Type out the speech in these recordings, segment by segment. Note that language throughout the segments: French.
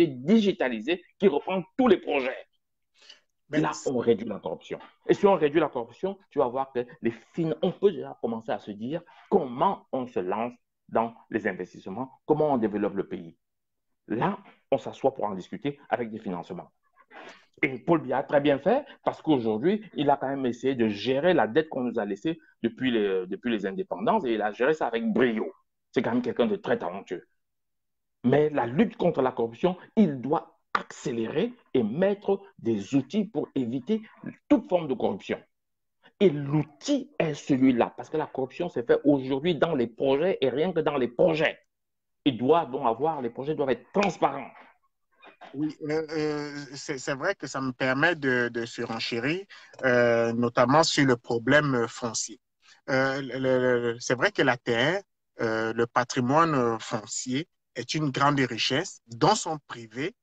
digitalisé qui reprend tous les projets. Mais Là, on réduit la corruption. Et si on réduit la corruption, tu vas voir que on peut déjà commencer à se dire comment on se lance dans les investissements, comment on développe le pays. Là, on s'assoit pour en discuter avec des financements. Et Paul Biya a très bien fait parce qu'aujourd'hui, il a quand même essayé de gérer la dette qu'on nous a laissée depuis les indépendances et il a géré ça avec brio. C'est quand même quelqu'un de très talentueux. Mais la lutte contre la corruption, il doit accélérer et mettre des outils pour éviter toute forme de corruption. Et l'outil est celui-là, parce que la corruption s'est faite aujourd'hui dans les projets et rien que dans les projets. Les projets doivent être transparents. oui, c'est vrai que ça me permet de surenchérir, notamment sur le problème foncier. C'est vrai que la terre, le patrimoine foncier est une grande richesse dont sont privés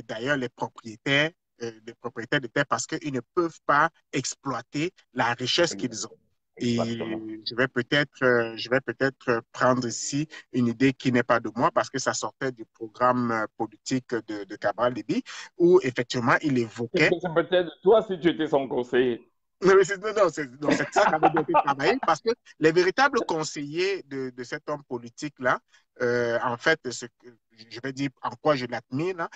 d'ailleurs les propriétaires de terre parce qu'ils ne peuvent pas exploiter la richesse qu'ils ont. Exactement. Et je vais peut-être prendre ici une idée qui n'est pas de moi parce que ça sortait du programme politique de Cabral Libby où effectivement il évoquait. C'est peut-être toi si tu étais son conseiller. Non, c'est ça qui avait bien été travaillé parce que les véritables conseillers de cet homme politique-là, en fait, je vais dire en quoi je l'admire,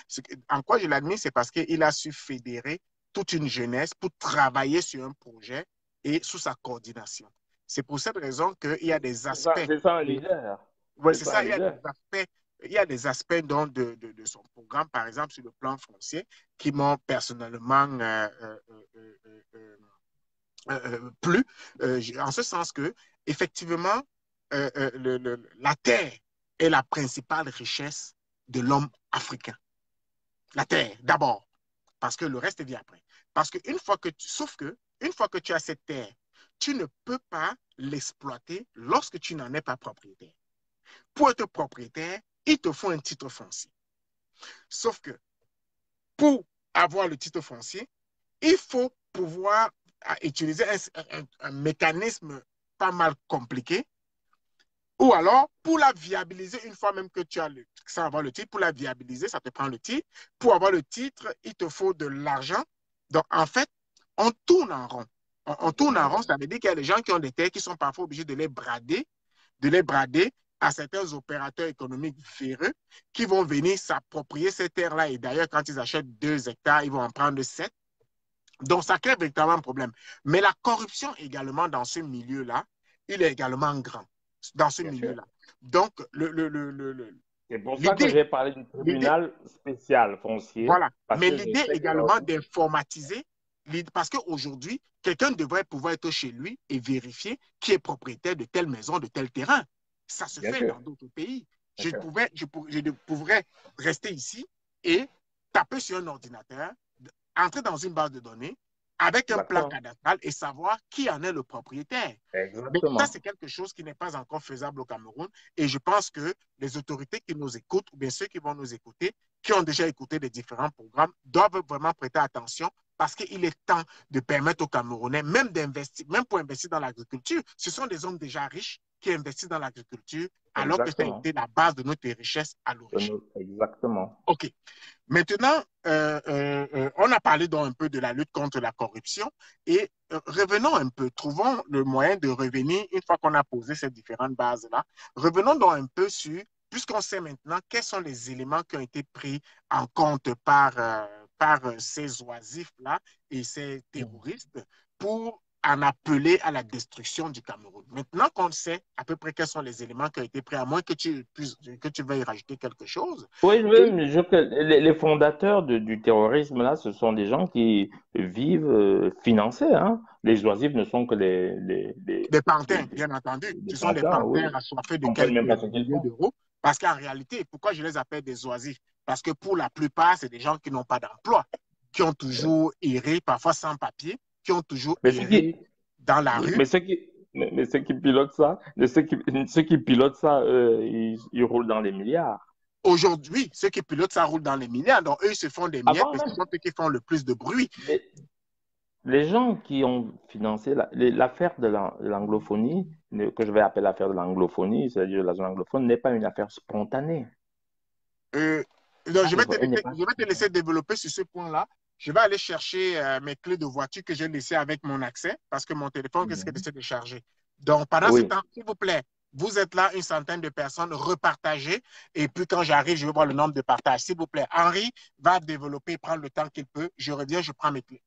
en quoi je l'admire, c'est parce qu'il a su fédérer toute une jeunesse pour travailler sur un projet et sous sa coordination. C'est pour cette raison qu'il y a des aspects. C'est ça un leader. Ouais, C'est c'est ça un ça, leader. il y a des aspects de son programme, par exemple sur le plan foncier, qui m'ont personnellement plus, en ce sens que, effectivement, la terre est la principale richesse de l'homme africain. La terre, d'abord, parce que le reste vient après. Parce qu'une fois que sauf que, une fois que tu as cette terre, tu ne peux pas l'exploiter lorsque tu n'en es pas propriétaire. Pour être propriétaire, il te faut un titre foncier. Sauf que pour avoir le titre foncier, il faut pouvoir utiliser un mécanisme pas mal compliqué. Ou alors, pour la viabiliser, une fois même que tu as sans avoir le titre, pour la viabiliser, ça te prend le titre. Pour avoir le titre, il te faut de l'argent. Donc, en fait, on tourne en rond. On tourne en rond, ça veut dire qu'il y a des gens qui ont des terres qui sont parfois obligés de les brader à certains opérateurs économiques véreux qui vont venir s'approprier ces terres-là. Et d'ailleurs, quand ils achètent 2 hectares, ils vont en prendre 7. Donc, ça crée véritablement un problème. Mais la corruption également dans ce milieu-là, il est également grand dans ce Bien sûr. milieu-là. Donc, C'est pour ça que l'idée, j'ai parlé du l'idée, tribunal spécial foncier, voilà. parce Mais que je l'idée sais que également d'informatiser, parce qu'aujourd'hui, quelqu'un devrait pouvoir être chez lui et vérifier qui est propriétaire de telle maison, de tel terrain. Ça se bien fait sûr, dans d'autres pays. bien sûr. Je pourrais rester ici et taper sur un ordinateur, entrer dans une base de données avec un plan Exactement. cadastral et savoir qui en est le propriétaire. Mais ça, Exactement. c'est quelque chose qui n'est pas encore faisable au Cameroun. Et je pense que les autorités qui nous écoutent, ou bien ceux qui vont nous écouter, qui ont déjà écouté les différents programmes, doivent vraiment prêter attention parce qu'il est temps de permettre aux Camerounais, même d'investir, même pour investir dans l'agriculture. Ce sont des hommes déjà riches qui investissent dans l'agriculture alors que ça a Exactement. été la base de notre richesse à l'origine. Exactement. OK. Maintenant, on a parlé donc un peu de la lutte contre la corruption et revenons un peu, trouvons le moyen de revenir, une fois qu'on a posé ces différentes bases-là, revenons donc un peu sur, puisqu'on sait maintenant quels sont les éléments qui ont été pris en compte par ces oisifs-là et ces terroristes pour en appeler à la destruction du Cameroun. Maintenant qu'on sait à peu près quels sont les éléments qui ont été pris, à moins que tu veuilles rajouter quelque chose. Oui, Et les fondateurs du terrorisme, là, ce sont des gens qui vivent financés. Hein. Les oisifs ne sont que des panthères, des, bien entendu. des Ce sont des pantins, oui. panthères assoiffés Ils de ne comprennent quelques même pas ce qu'ils milliers font. d'euros. Parce qu'en réalité, pourquoi je les appelle des oisifs? Parce que pour la plupart, c'est des gens qui n'ont pas d'emploi, qui ont toujours erré, parfois sans papier, qui ont toujours Mais erré dans la rue. ceux qui pilotent ça, ceux qui pilotent ça, ils roulent dans les milliards. Aujourd'hui, ceux qui pilotent, ça roule dans les milliards. Donc, eux, ils se font des miettes, Avant mais ce même, sont eux qui font le plus de bruit. les gens qui ont financé l'affaire de l'anglophonie, que je vais appeler l'affaire de l'anglophonie, c'est-à-dire la zone anglophone, n'est pas une affaire spontanée. Euh, donc, Elle n'est pas. je vais te laisser développer sur ce point-là. Je vais aller chercher mes clés de voiture que j'ai laissées avec mon accès parce que mon téléphone risque de Mhm. se décharger. Donc, pendant ce Oui. temps, s'il vous plaît, vous êtes là, une centaine de personnes, repartagez. Et puis, quand j'arrive, je vais voir le nombre de partages. S'il vous plaît, Henri va développer, prendre le temps qu'il peut. Je reviens, je prends mes clés.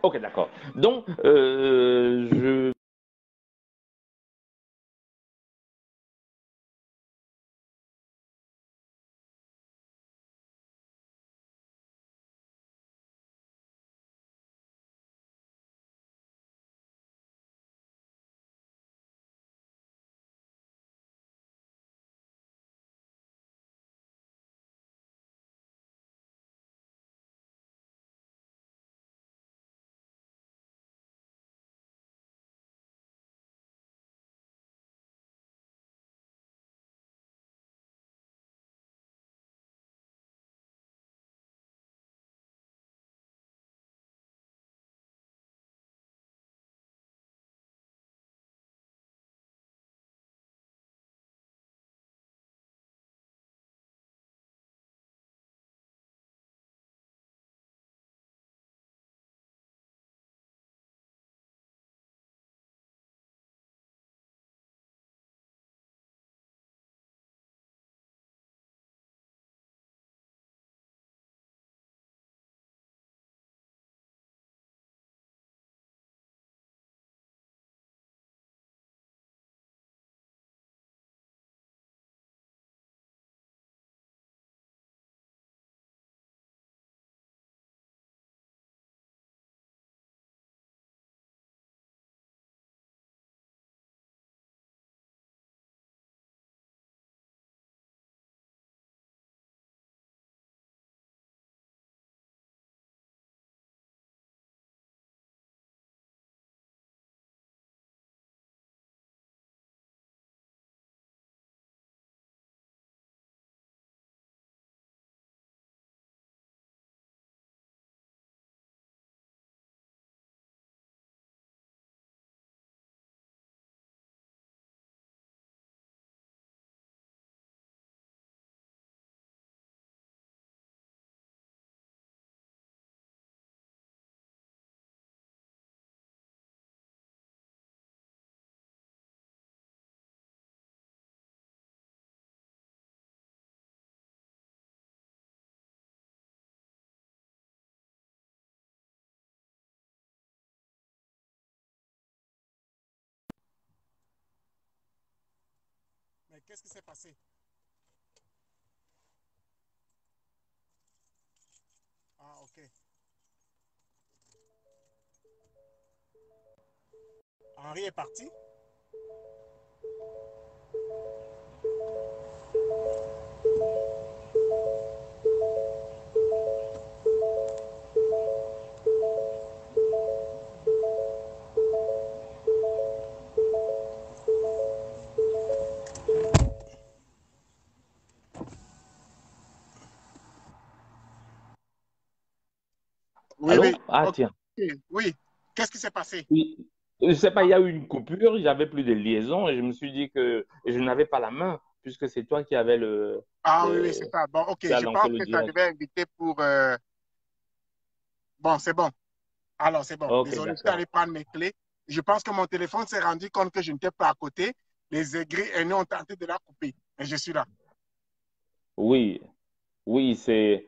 Ok, d'accord. Donc, je Mais qu'est-ce qui s'est passé? Ah, OK. Henri est parti? Oui, Allô? oui. Ah, OK. tiens. Oui. Qu'est-ce qui s'est passé? Oui. Je ne sais pas, il y a eu une coupure, j'avais plus de liaison et je me suis dit que je n'avais pas la main puisque c'est toi qui avais Ah oui, oui, c'est le, ça. Bon, OK. qui a Je lancé pense le que ça direct. devait inviter pour... Bon, c'est bon. Alors, c'est bon. Ok, Désolé, je suis d'accord. allé prendre mes clés. Je pense que mon téléphone s'est rendu compte que je n'étais pas à côté. Les aigris aînés ont tenté de la couper. Mais je suis là. Oui, oui, c'est.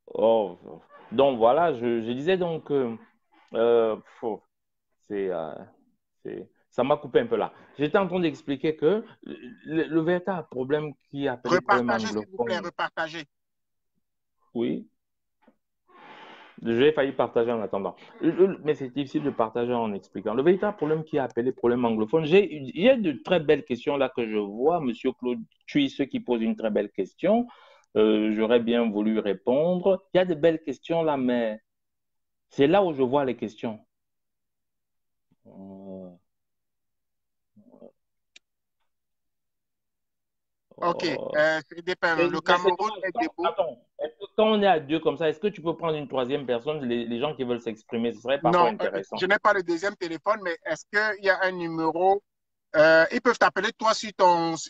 Oh. Donc voilà, je disais donc faut- c'est, ça m'a coupé un peu là. J'étais en train d'expliquer que le véritable problème qui est appelé problème Repartagez, s'il vous plaît, anglophone, repartagez. oui, j'ai failli partager en attendant. Mais c'est difficile de partager en expliquant. Le véritable problème qui est appelé problème anglophone, j'ai de très belles questions là que je vois. Monsieur Claude Thuis qui pose une très belle question. J'aurais bien voulu répondre. Il y a de belles questions là, mais c'est là où je vois les questions. Euh, OK. C'est le Mais c'est Cameroun dommage. est debout. Attends, quand on est à deux comme ça, est-ce que tu peux prendre une troisième personne, les gens qui veulent s'exprimer, ce serait parfois Non, intéressant. je n'ai pas le deuxième téléphone, mais est-ce qu'il y a un numéro? Ils peuvent t'appeler toi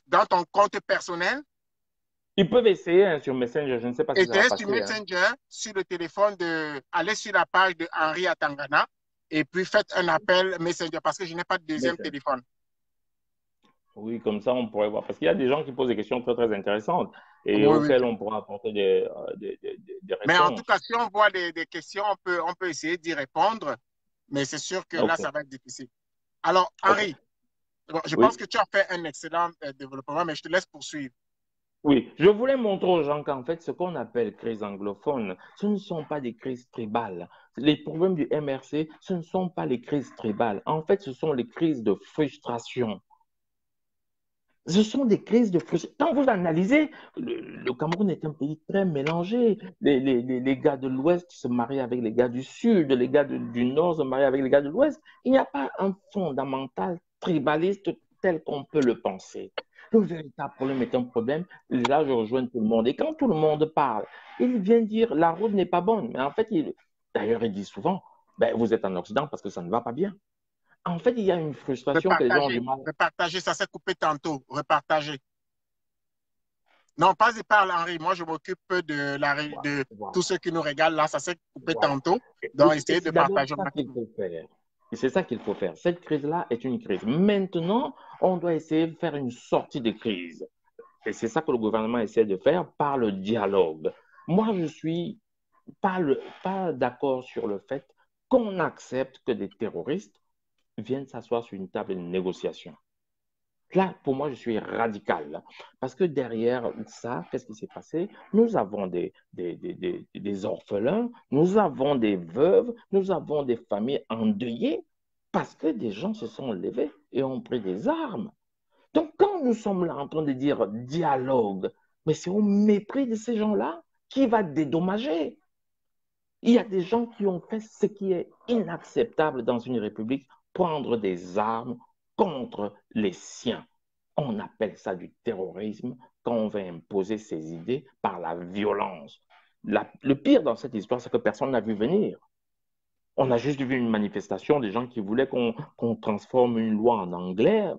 dans ton compte personnel Ils peuvent essayer hein, sur Messenger, je ne sais pas si et ça va tu sur passer. Hein. Messenger, sur le téléphone, allez sur la page de Henri Atangana et puis faites un appel Messenger parce que je n'ai pas de deuxième Messenger. téléphone. Oui, comme ça, on pourrait voir. Parce qu'il y a des gens qui posent des questions très, très intéressantes et Oui, oui. auxquelles on pourra apporter des Mais en tout cas, réponses. si on voit des questions, on peut essayer d'y répondre, mais c'est sûr que là, OK. ça va être difficile. Alors, OK. Henri, bon, je pense Oui. que tu as fait un excellent développement, mais je te laisse poursuivre. Oui. Je voulais montrer aux gens qu'en fait, ce qu'on appelle crise anglophone, ce ne sont pas des crises tribales. Les problèmes du MRC, ce ne sont pas les crises tribales. En fait, ce sont les crises de frustration. Ce sont des crises de frustration. Quand vous analysez, le Cameroun est un pays très mélangé. Les gars de l'Ouest se marient avec les gars du Sud, les gars du Nord se marient avec les gars de l'Ouest. Il n'y a pas un fondamental tribaliste tel qu'on peut le penser. Le véritable problème est un problème. Là, je rejoins tout le monde. Et quand tout le monde parle, il vient dire la route n'est pas bonne. Mais en fait, d'ailleurs, il dit souvent, ben, vous êtes en Occident parce que ça ne va pas bien. En fait, il y a une frustration que les gens ont du mal. Repartager, ça s'est coupé tantôt. Repartager. Non, pas y parle, Henri. Moi, je m'occupe Voilà. de Voilà. tous ceux qui nous regardent là. Ça s'est coupé Voilà. tantôt. Et Donc, essayez de c'est d'abord partager au ça qu'il maximum. faut faire. Et c'est ça qu'il faut faire. Cette crise-là est une crise. Maintenant, on doit essayer de faire une sortie de crise. Et c'est ça que le gouvernement essaie de faire par le dialogue. Moi, je suis pas d'accord sur le fait qu'on accepte que des terroristes viennent s'asseoir sur une table de négociation. Là, pour moi, je suis radical. Parce que derrière ça, qu'est-ce qui s'est passé? Nous avons des orphelins, nous avons des veuves, nous avons des familles endeuillées parce que des gens se sont levés et ont pris des armes. Donc, quand nous sommes là en train de dire dialogue, mais c'est au mépris de ces gens-là qui va dédommager. Il y a des gens qui ont fait ce qui est inacceptable dans une république, prendre des armes contre les siens. On appelle ça du terrorisme quand on veut imposer ses idées par la violence. Le pire dans cette histoire, c'est que personne n'a vu venir. On a juste vu une manifestation des gens qui voulaient qu'on transforme une loi en anglais.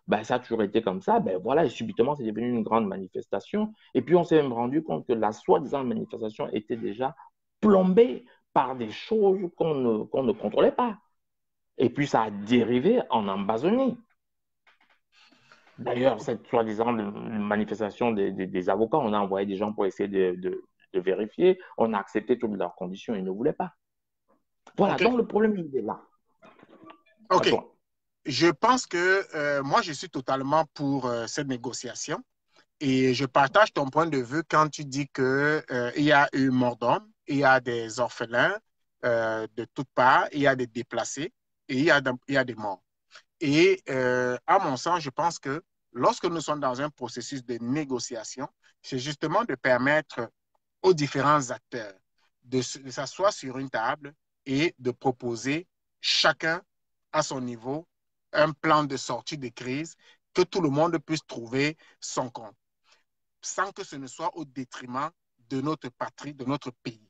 Ben, ça a toujours été comme ça. Ben, voilà, et subitement, c'est devenu une grande manifestation. Et puis, on s'est même rendu compte que la soi-disant manifestation était déjà plombée par des choses qu'on ne contrôlait pas. Et puis, ça a dérivé en Amazonie. D'ailleurs, cette soi-disant manifestation des avocats, on a envoyé des gens pour essayer de vérifier. On a accepté toutes leurs conditions. Ils ne voulaient pas. Voilà, OK. donc le problème, il est là. À OK. toi. Je pense que moi, je suis totalement pour cette négociation et je partage ton point de vue quand tu dis que il y a eu mort d'homme, il y a des orphelins de toutes parts, il y a des déplacés et il y a des morts. Et à mon sens, je pense que lorsque nous sommes dans un processus de négociation, c'est justement de permettre aux différents acteurs de s'asseoir sur une table et de proposer chacun à son niveau un plan de sortie de crise que tout le monde puisse trouver son compte, sans que ce ne soit au détriment de notre patrie, de notre pays.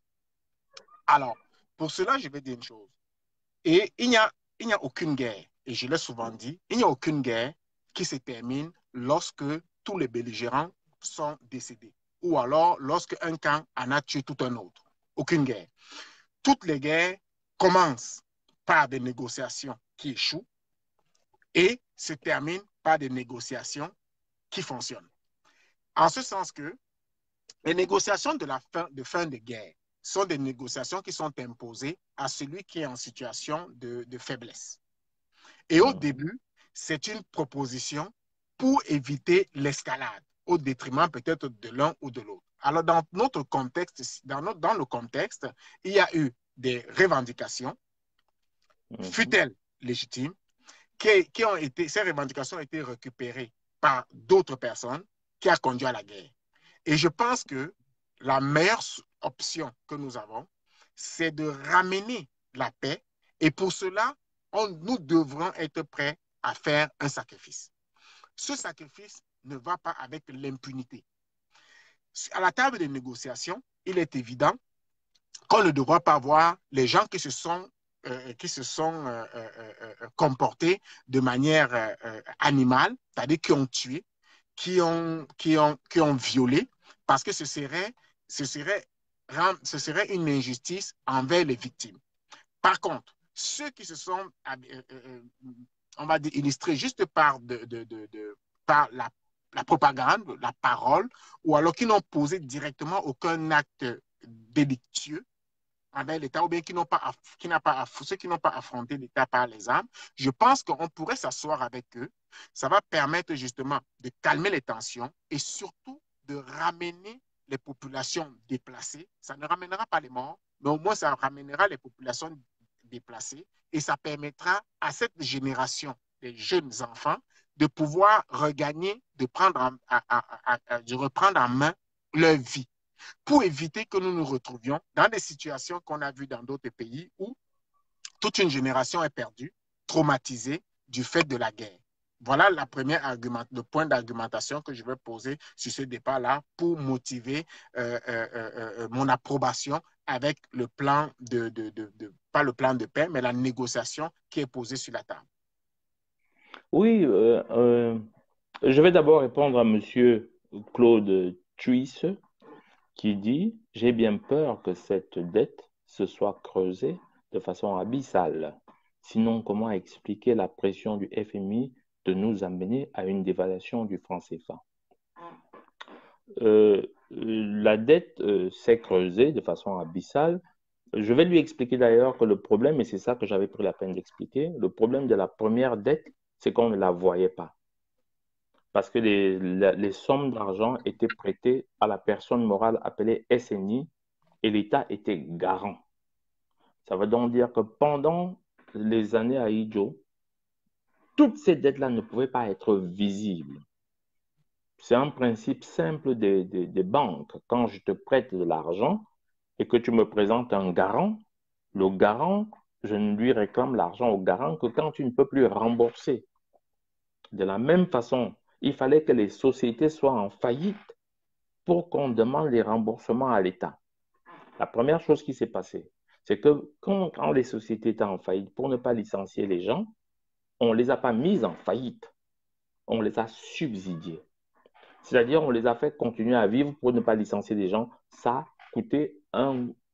Alors, pour cela, je vais dire une chose. Et il n'y a aucune guerre, et je l'ai souvent dit, il n'y a aucune guerre qui se termine lorsque tous les belligérants sont décédés, ou alors lorsque un camp en a tué tout un autre. Aucune guerre. Toutes les guerres commencent par des négociations qui échouent et se terminent par des négociations qui fonctionnent. En ce sens que les négociations de fin de guerre sont des négociations qui sont imposées à celui qui est en situation de faiblesse. Et au début, c'est une proposition pour éviter l'escalade, au détriment peut-être de l'un ou de l'autre. Alors, dans notre contexte, dans le contexte, il y a eu des revendications, fut-elles légitimes, ces revendications ont été récupérées par d'autres personnes qui a conduit à la guerre. Et je pense que la meilleure option que nous avons, c'est de ramener la paix. Et pour cela, nous devrons être prêts à faire un sacrifice. Ce sacrifice ne va pas avec l'impunité. À la table des négociations, il est évident qu'on ne devra pas voir les gens qui se sont comportés de manière animale, c'est-à-dire qui ont tué, qui ont violé, parce que ce serait une injustice envers les victimes. Par contre, ceux qui se sont, on va dire, illustrés juste par la propagande, la parole, ou alors qui n'ont posé directement aucun acte délictueux envers l'État, ou bien ceux qui n'ont pas affronté l'État par les armes, je pense qu'on pourrait s'asseoir avec eux. Ça va permettre justement de calmer les tensions et surtout de ramener les populations déplacées. Ça ne ramènera pas les morts, mais au moins ça ramènera les populations déplacées et ça permettra à cette génération des jeunes enfants de pouvoir regagner, de reprendre en main leur vie, pour éviter que nous nous retrouvions dans des situations qu'on a vues dans d'autres pays où toute une génération est perdue, traumatisée du fait de la guerre. Voilà le point d'argumentation que je vais poser sur ce débat-là pour motiver mon approbation avec le plan pas le plan de paix, mais la négociation qui est posée sur la table. Oui, je vais d'abord répondre à Monsieur Claude Thuisse qui dit, j'ai bien peur que cette dette se soit creusée de façon abyssale. Sinon, comment expliquer la pression du FMI de nous amener à une dévaluation du franc CFA? La dette s'est creusée de façon abyssale. Je vais lui expliquer d'ailleurs que le problème, et c'est ça que j'avais pris la peine d'expliquer, le problème de la première dette, c'est qu'on ne la voyait pas. Parce que les sommes d'argent étaient prêtées à la personne morale appelée SNI et l'État était garant. Ça veut donc dire que pendant les années à Idjo, toutes ces dettes-là ne pouvaient pas être visibles. C'est un principe simple des banques. Quand je te prête de l'argent et que tu me présentes un garant, le garant, je ne lui réclame l'argent au garant que quand tu ne peux plus rembourser. De la même façon, il fallait que les sociétés soient en faillite pour qu'on demande les remboursements à l'État. La première chose qui s'est passée, c'est que quand les sociétés étaient en faillite, pour ne pas licencier les gens, on ne les a pas mises en faillite, on les a subsidiées. C'est-à-dire, on les a fait continuer à vivre pour ne pas licencier des gens. Ça a coûté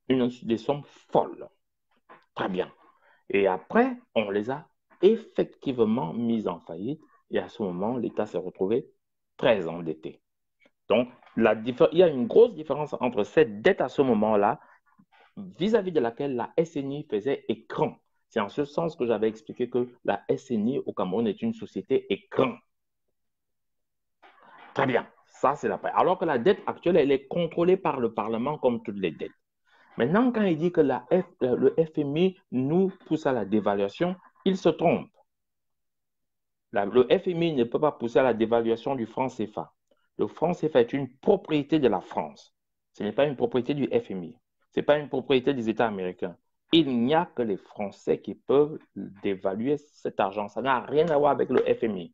des sommes folles. Très bien. Et après, on les a effectivement mises en faillite. Et à ce moment, l'État s'est retrouvé très endetté. Donc, il y a une grosse différence entre cette dette à ce moment-là, vis-à-vis de laquelle la SNI faisait écran. C'est en ce sens que j'avais expliqué que la SNI au Cameroun est une société écran. Très bien, ça c'est la paix. Alors que la dette actuelle, elle est contrôlée par le Parlement comme toutes les dettes. Maintenant, quand il dit que le FMI nous pousse à la dévaluation, il se trompe. Le FMI ne peut pas pousser à la dévaluation du franc CFA. Le franc CFA est une propriété de la France. Ce n'est pas une propriété du FMI. Ce n'est pas une propriété des États américains. Il n'y a que les Français qui peuvent dévaluer cet argent. Ça n'a rien à voir avec le FMI.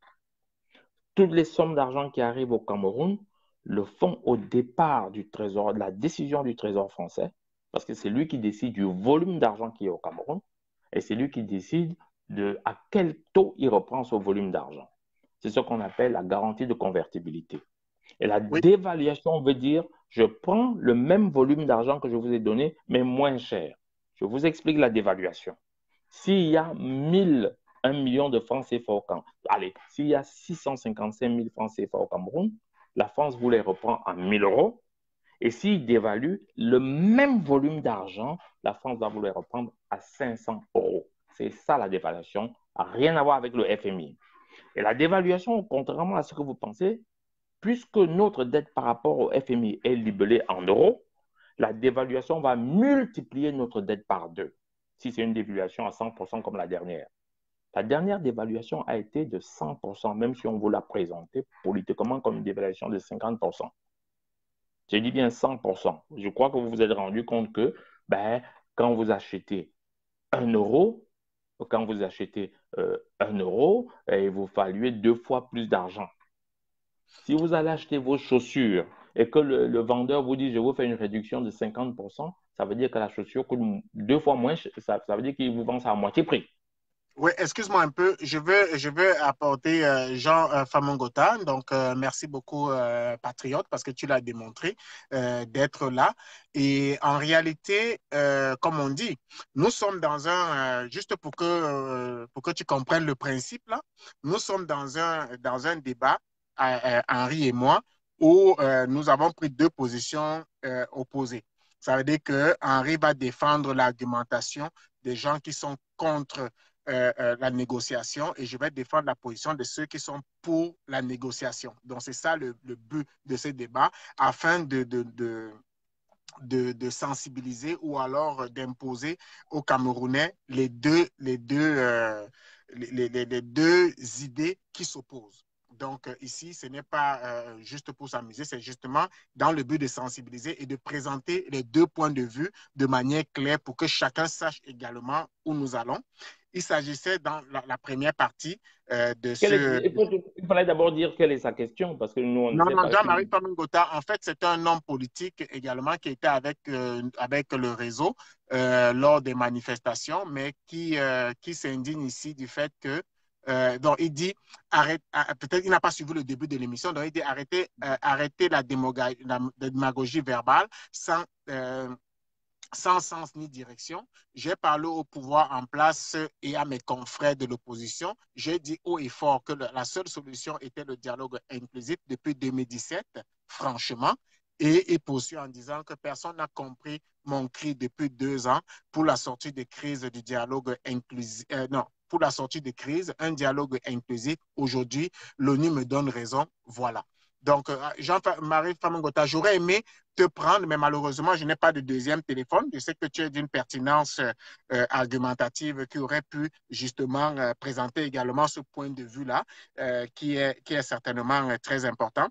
Toutes les sommes d'argent qui arrivent au Cameroun le font au départ du Trésor, de la décision du Trésor français, parce que c'est lui qui décide du volume d'argent qui est au Cameroun, et c'est lui qui décide à quel taux il reprend ce volume d'argent. C'est ce qu'on appelle la garantie de convertibilité. Et la dévaluation veut dire, je prends le même volume d'argent que je vous ai donné, mais moins cher. Je vous explique la dévaluation. S'il y a 1 million de francs CFA au Cameroun, allez, s'il y a 655 000 francs CFA au Cameroun, la France vous les reprend à 1 000 euros. Et s'il dévalue le même volume d'argent, la France va vous les reprendre à 500 euros. C'est ça la dévaluation, rien à voir avec le FMI. Et la dévaluation, contrairement à ce que vous pensez, puisque notre dette par rapport au FMI est libellée en euros, la dévaluation va multiplier notre dette par 2, si c'est une dévaluation à 100% comme la dernière. La dernière dévaluation a été de 100%, même si on vous l'a présenté politiquement comme une dévaluation de 50%. J'ai dit bien 100%. Je crois que vous vous êtes rendu compte que quand vous achetez 1 euro, quand vous achetez 1 euro, il vous fallut 2 fois plus d'argent. Si vous allez acheter vos chaussures et que le vendeur vous dit, je vous fais une réduction de 50%, ça veut dire que la chaussure coûte 2 fois moins, ça veut dire qu'il vous vend ça à moitié prix. Oui, excuse-moi un peu. Je veux apporter Jean Famongota. Donc, merci beaucoup, Patriote, parce que tu l'as démontré d'être là. Et en réalité, comme on dit, nous sommes dans juste pour que tu comprennes le principe, là, nous sommes dans un débat, Henri et moi, où nous avons pris deux positions opposées. Ça veut dire que Henri va défendre l'argumentation des gens qui sont contre la négociation et je vais défendre la position de ceux qui sont pour la négociation. Donc, c'est ça le but de ce débat, afin de sensibiliser ou alors d'imposer aux Camerounais les deux idées qui s'opposent. Donc, ici, ce n'est pas juste pour s'amuser, c'est justement dans le but de sensibiliser et de présenter les deux points de vue de manière claire pour que chacun sache également où nous allons. Il s'agissait dans la première partie de ce... Il fallait d'abord dire quelle est sa question, parce que nous, on ne Non, sait non, pas Jean-Marie qui. Famengota, en fait, c'est un homme politique également qui était avec le réseau lors des manifestations, mais qui s'indigne ici du fait que, donc il dit, peut-être il n'a pas suivi le début de l'émission, donc il dit arrêtez la démagogie verbale sans sens ni direction. J'ai parlé au pouvoir en place et à mes confrères de l'opposition. J'ai dit haut et fort que la seule solution était le dialogue inclusif depuis 2017, franchement. Et il poursuit en disant que personne n'a compris mon cri depuis 2 ans pour la sortie de crise du dialogue inclusif. Non, pour la sortie de crise, un dialogue inclusif. Aujourd'hui, l'ONU me donne raison. Voilà. Donc, Jean-Marie Famengota, j'aurais aimé te prendre, mais malheureusement, je n'ai pas de deuxième téléphone. Je sais que tu es d'une pertinence argumentative qui aurait pu justement présenter également ce point de vue-là, qui est certainement très important.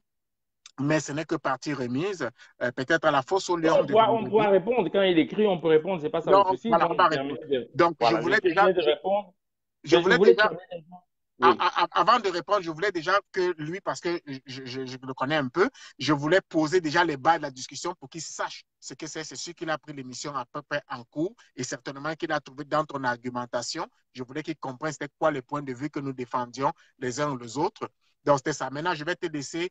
Mais ce n'est que partie remise, peut-être à la fosse au lion de On pourra vendredi. répondre. Quand il écrit, on peut répondre. C'est pas ça le Non, souci. voilà, Moi, on va répondre. Donc, voilà, je terminais de répondre. je Je voulais voulais déjà terminer. Oui. avant de répondre, je voulais déjà que lui, parce que je le connais un peu, je voulais poser déjà les bases de la discussion pour qu'il sache ce que c'est. C'est sûr qu'il a pris l'émission à peu près en cours et certainement qu'il a trouvé dans ton argumentation. Je voulais qu'il comprenne c'était quoi les points de vue que nous défendions les uns ou les autres. Donc, c'était ça. Maintenant, je vais te laisser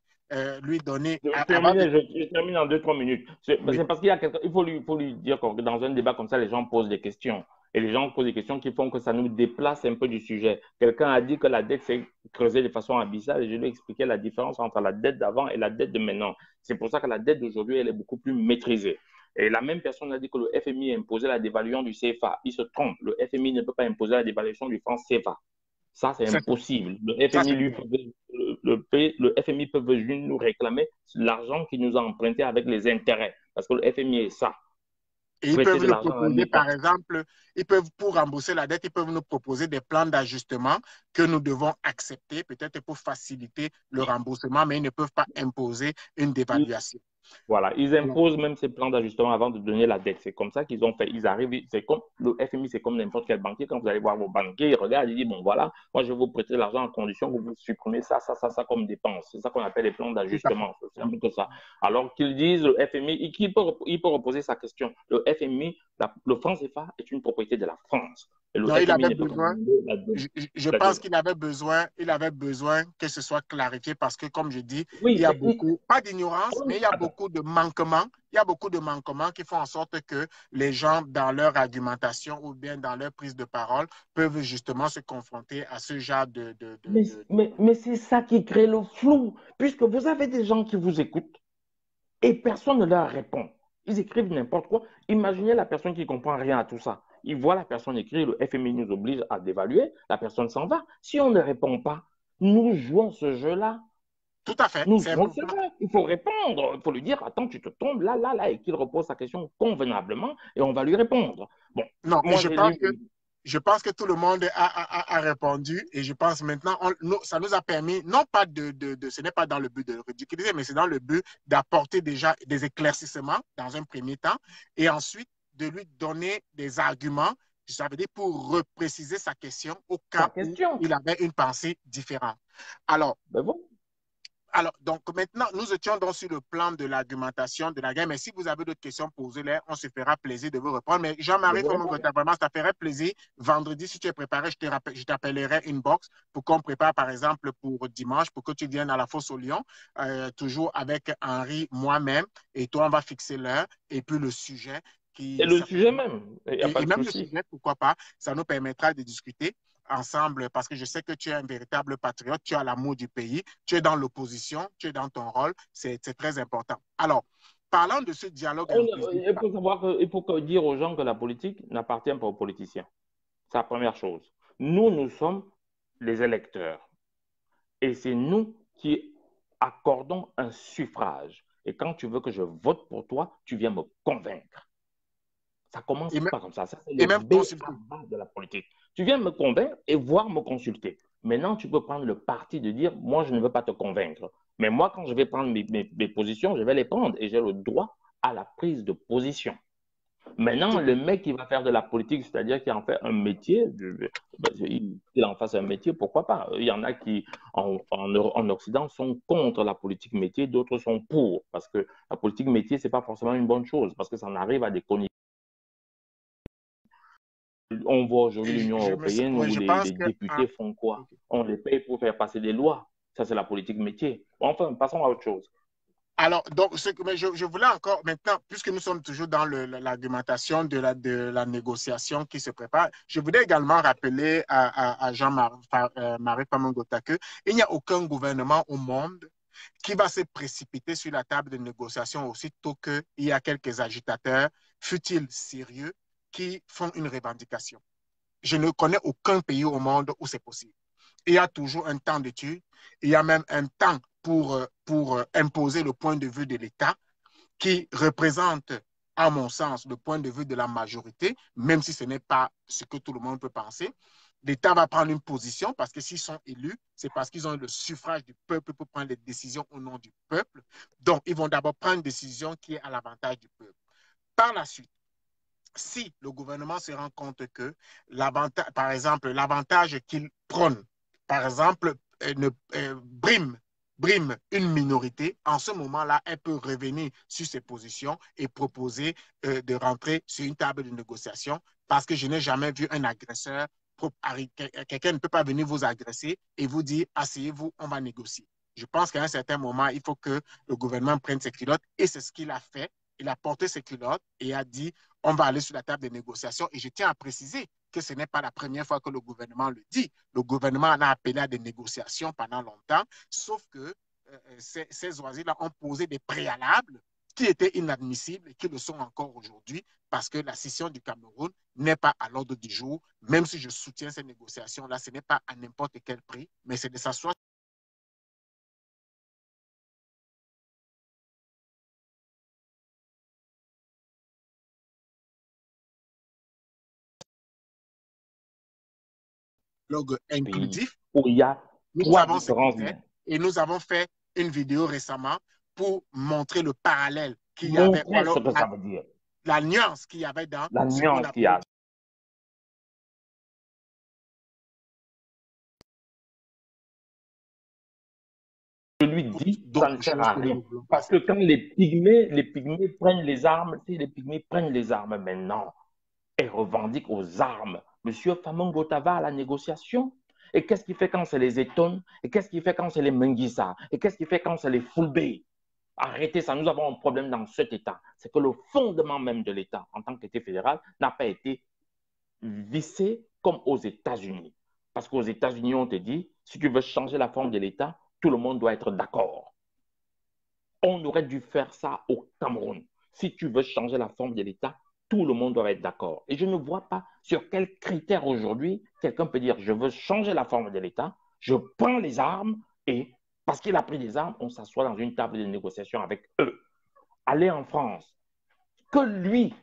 lui donner. Avant de... Je termine en 2, 3 minutes. C'est Oui, parce qu'il y a quelqu'un, faut lui dire que dans un débat comme ça, les gens posent des questions. Et les gens posent des questions qui font que ça nous déplace un peu du sujet. Quelqu'un a dit que la dette s'est creusée de façon abyssale et je lui ai expliqué la différence entre la dette d'avant et la dette de maintenant. C'est pour ça que la dette d'aujourd'hui, elle est beaucoup plus maîtrisée. Et la même personne a dit que le FMI a imposé la dévaluation du CFA. Il se trompe. Le FMI ne peut pas imposer la dévaluation du franc CFA. Ça, c'est c'est impossible. ça, c'est Le FMI peut nous réclamer l'argent qu'il nous a emprunté avec les intérêts. Parce que le FMI est ça. Et ils Prêter peuvent de nous l'argent à un proposer, par État. exemple, pour rembourser la dette, ils peuvent nous proposer des plans d'ajustement que nous devons accepter, peut-être pour faciliter le remboursement, mais ils ne peuvent pas imposer une dévaluation. Voilà, ils Alors, imposent même ces plans d'ajustement avant de donner la dette. C'est comme ça qu'ils ont fait. Ils arrivent, c'est comme le FMI, c'est comme n'importe quel banquier. Quand vous allez voir vos banquiers, ils regardent, ils disent, bon voilà, moi je vais vous prêter l'argent en condition que vous supprimez ça comme dépense. C'est ça qu'on appelle les plans tout à fait. d'ajustement. C'est simple que ça. Alors qu'ils disent, le FMI, il peut reposer sa question. Le FMI, le franc CFA est une propriété de la France. Et le Non, il FMI avait ne peut pas besoin, demander je la pense dette. il avait besoin que ce soit clarifié parce que, comme je dis, il Oui, y a mais beaucoup, pas d'ignorance, mais il y a attends. beaucoup de manquements. Il y a beaucoup de manquements qui font en sorte que les gens, dans leur argumentation ou bien dans leur prise de parole, peuvent justement se confronter à ce genre Mais c'est ça qui crée le flou, puisque vous avez des gens qui vous écoutent et personne ne leur répond. Ils écrivent n'importe quoi. Imaginez la personne qui ne comprend rien à tout ça. Il voit la personne écrire, le FMI nous oblige à dévaluer, la personne s'en va. Si on ne répond pas, nous jouons ce jeu-là. Tout à fait, Nous c'est jouons ce important. jeu. Il faut répondre. Il faut lui dire, attends, tu te tombes là, et qu'il repose sa question convenablement et on va lui répondre. Bon, Non, et moi j'ai lu. je pense que tout le monde a répondu et je pense maintenant, ça nous a permis, non pas ce n'est pas dans le but de le ridiculiser, mais c'est dans le but d'apporter déjà des éclaircissements dans un premier temps et ensuite de lui donner des arguments, ça veut dire pour repréciser sa question au Sa cas où question. il avait une pensée différente. Alors, Ben bon. Alors, donc maintenant, nous étions donc sur le plan de l'argumentation de la guerre, mais si vous avez d'autres questions, posez-les, on se fera plaisir de vous répondre. Mais Je Jean-Marie vous réponds. Famongota, vraiment, ça ferait plaisir. Vendredi, si tu es préparé, je t'appellerai inbox pour qu'on prépare, par exemple, pour dimanche, pour que tu viennes à la Fosse au Lion, toujours avec Henri, moi-même, et toi, on va fixer l'heure et puis le sujet Et qui le sujet certainement, même, il n'y a pas et de même le souci. sujet, pourquoi pas, ça nous permettra de discuter ensemble parce que je sais que tu es un véritable patriote, tu as l'amour du pays, tu es dans l'opposition, tu es dans ton rôle, c'est très important. Alors, parlant de ce dialogue inclusif. Il faut savoir il faut dire aux gens que la politique n'appartient pas aux politiciens. C'est la première chose. Nous sommes les électeurs. Et c'est nous qui accordons un suffrage. Et quand tu veux que je vote pour toi, tu viens me convaincre. Ça commence Et même, pas comme ça. Ça, c'est et le même B à consulter. bas de la politique. Tu viens me convaincre et voir me consulter. Maintenant, tu peux prendre le parti de dire, moi, je ne veux pas te convaincre. Mais moi, quand je vais prendre mes positions, je vais les prendre et j'ai le droit à la prise de position. Maintenant, Tout, le mec qui va faire de la politique, c'est-à-dire qui en fait un métier, qu'il en fasse un métier, pourquoi pas? Il y en a qui, en Occident, sont contre la politique métier, d'autres sont pour, parce que la politique métier, c'est pas forcément une bonne chose, parce que ça en arrive à des conditions. On voit aujourd'hui l'Union européenne ouais, où je pense les que. députés font quoi? Ok. On les paye pour faire passer des lois. Ça, c'est la politique métier. Enfin, passons à autre chose. Alors, donc, mais je voulais encore, maintenant, puisque nous sommes toujours dans l'argumentation de la négociation qui se prépare, je voulais également rappeler à Jean-Marie Pamangota qu'il n'y a aucun gouvernement au monde qui va se précipiter sur la table de négociation aussitôt qu'il y a quelques agitateurs, fut-il sérieux, qui font une revendication. Je ne connais aucun pays au monde où c'est possible. Il y a toujours un temps d'étude, il y a même un temps pour imposer le point de vue de l'État qui représente, à mon sens, le point de vue de la majorité, même si ce n'est pas ce que tout le monde peut penser. L'État va prendre une position parce que s'ils sont élus, c'est parce qu'ils ont le suffrage du peuple pour prendre les décisions au nom du peuple. Donc, ils vont d'abord prendre une décision qui est à l'avantage du peuple. Par la suite, si le gouvernement se rend compte que, par exemple, l'avantage qu'il prône, par exemple, brime une minorité, en ce moment-là, elle peut revenir sur ses positions et proposer de rentrer sur une table de négociation parce que je n'ai jamais vu un agresseur. Quelqu'un ne peut pas venir vous agresser et vous dire, asseyez-vous, on va négocier. Je pense qu'à un certain moment, il faut que le gouvernement prenne ses culottes et c'est ce qu'il a fait. Il a porté ses culottes et a dit, on va aller sur la table des négociations. Et je tiens à préciser que ce n'est pas la première fois que le gouvernement le dit. Le gouvernement en a appelé à des négociations pendant longtemps, sauf que ces oisifs-là ont posé des préalables qui étaient inadmissibles et qui le sont encore aujourd'hui parce que la scission du Cameroun n'est pas à l'ordre du jour. Même si je soutiens ces négociations-là, ce n'est pas à n'importe quel prix, mais c'est de s'asseoir Pays inclusif. où il y a Nous trois savons ce que différences c'est même. et nous avons fait une vidéo récemment pour montrer le parallèle qu'il y avait, ou Montrer ce alors que ça veut dire, la nuance qu'il y avait dans la ce qu'on nuance qu'il y appelle. a. Je lui dis, ça ne D'autres sert choses à que nous rien. ne voulons pas Parce que savoir. quand les pygmées prennent les armes, si les pygmées prennent les armes maintenant et revendiquent aux armes, Monsieur Famangota va à la négociation. Et qu'est-ce qu'il fait quand c'est les Étonnes? Et qu'est-ce qu'il fait quand c'est les Menguissa? Et qu'est-ce qu'il fait quand c'est les Fulbé? Arrêtez ça, nous avons un problème dans cet État. C'est que le fondement même de l'État, en tant qu'État fédéral, n'a pas été vissé comme aux États-Unis. Parce qu'aux États-Unis, on te dit, si tu veux changer la forme de l'État, tout le monde doit être d'accord. On aurait dû faire ça au Cameroun. Si tu veux changer la forme de l'État, tout le monde doit être d'accord. Et je ne vois pas sur quels critères aujourd'hui quelqu'un peut dire je veux changer la forme de l'État, je prends les armes et parce qu'il a pris des armes, on s'assoit dans une table de négociation avec eux. Aller en France, que lui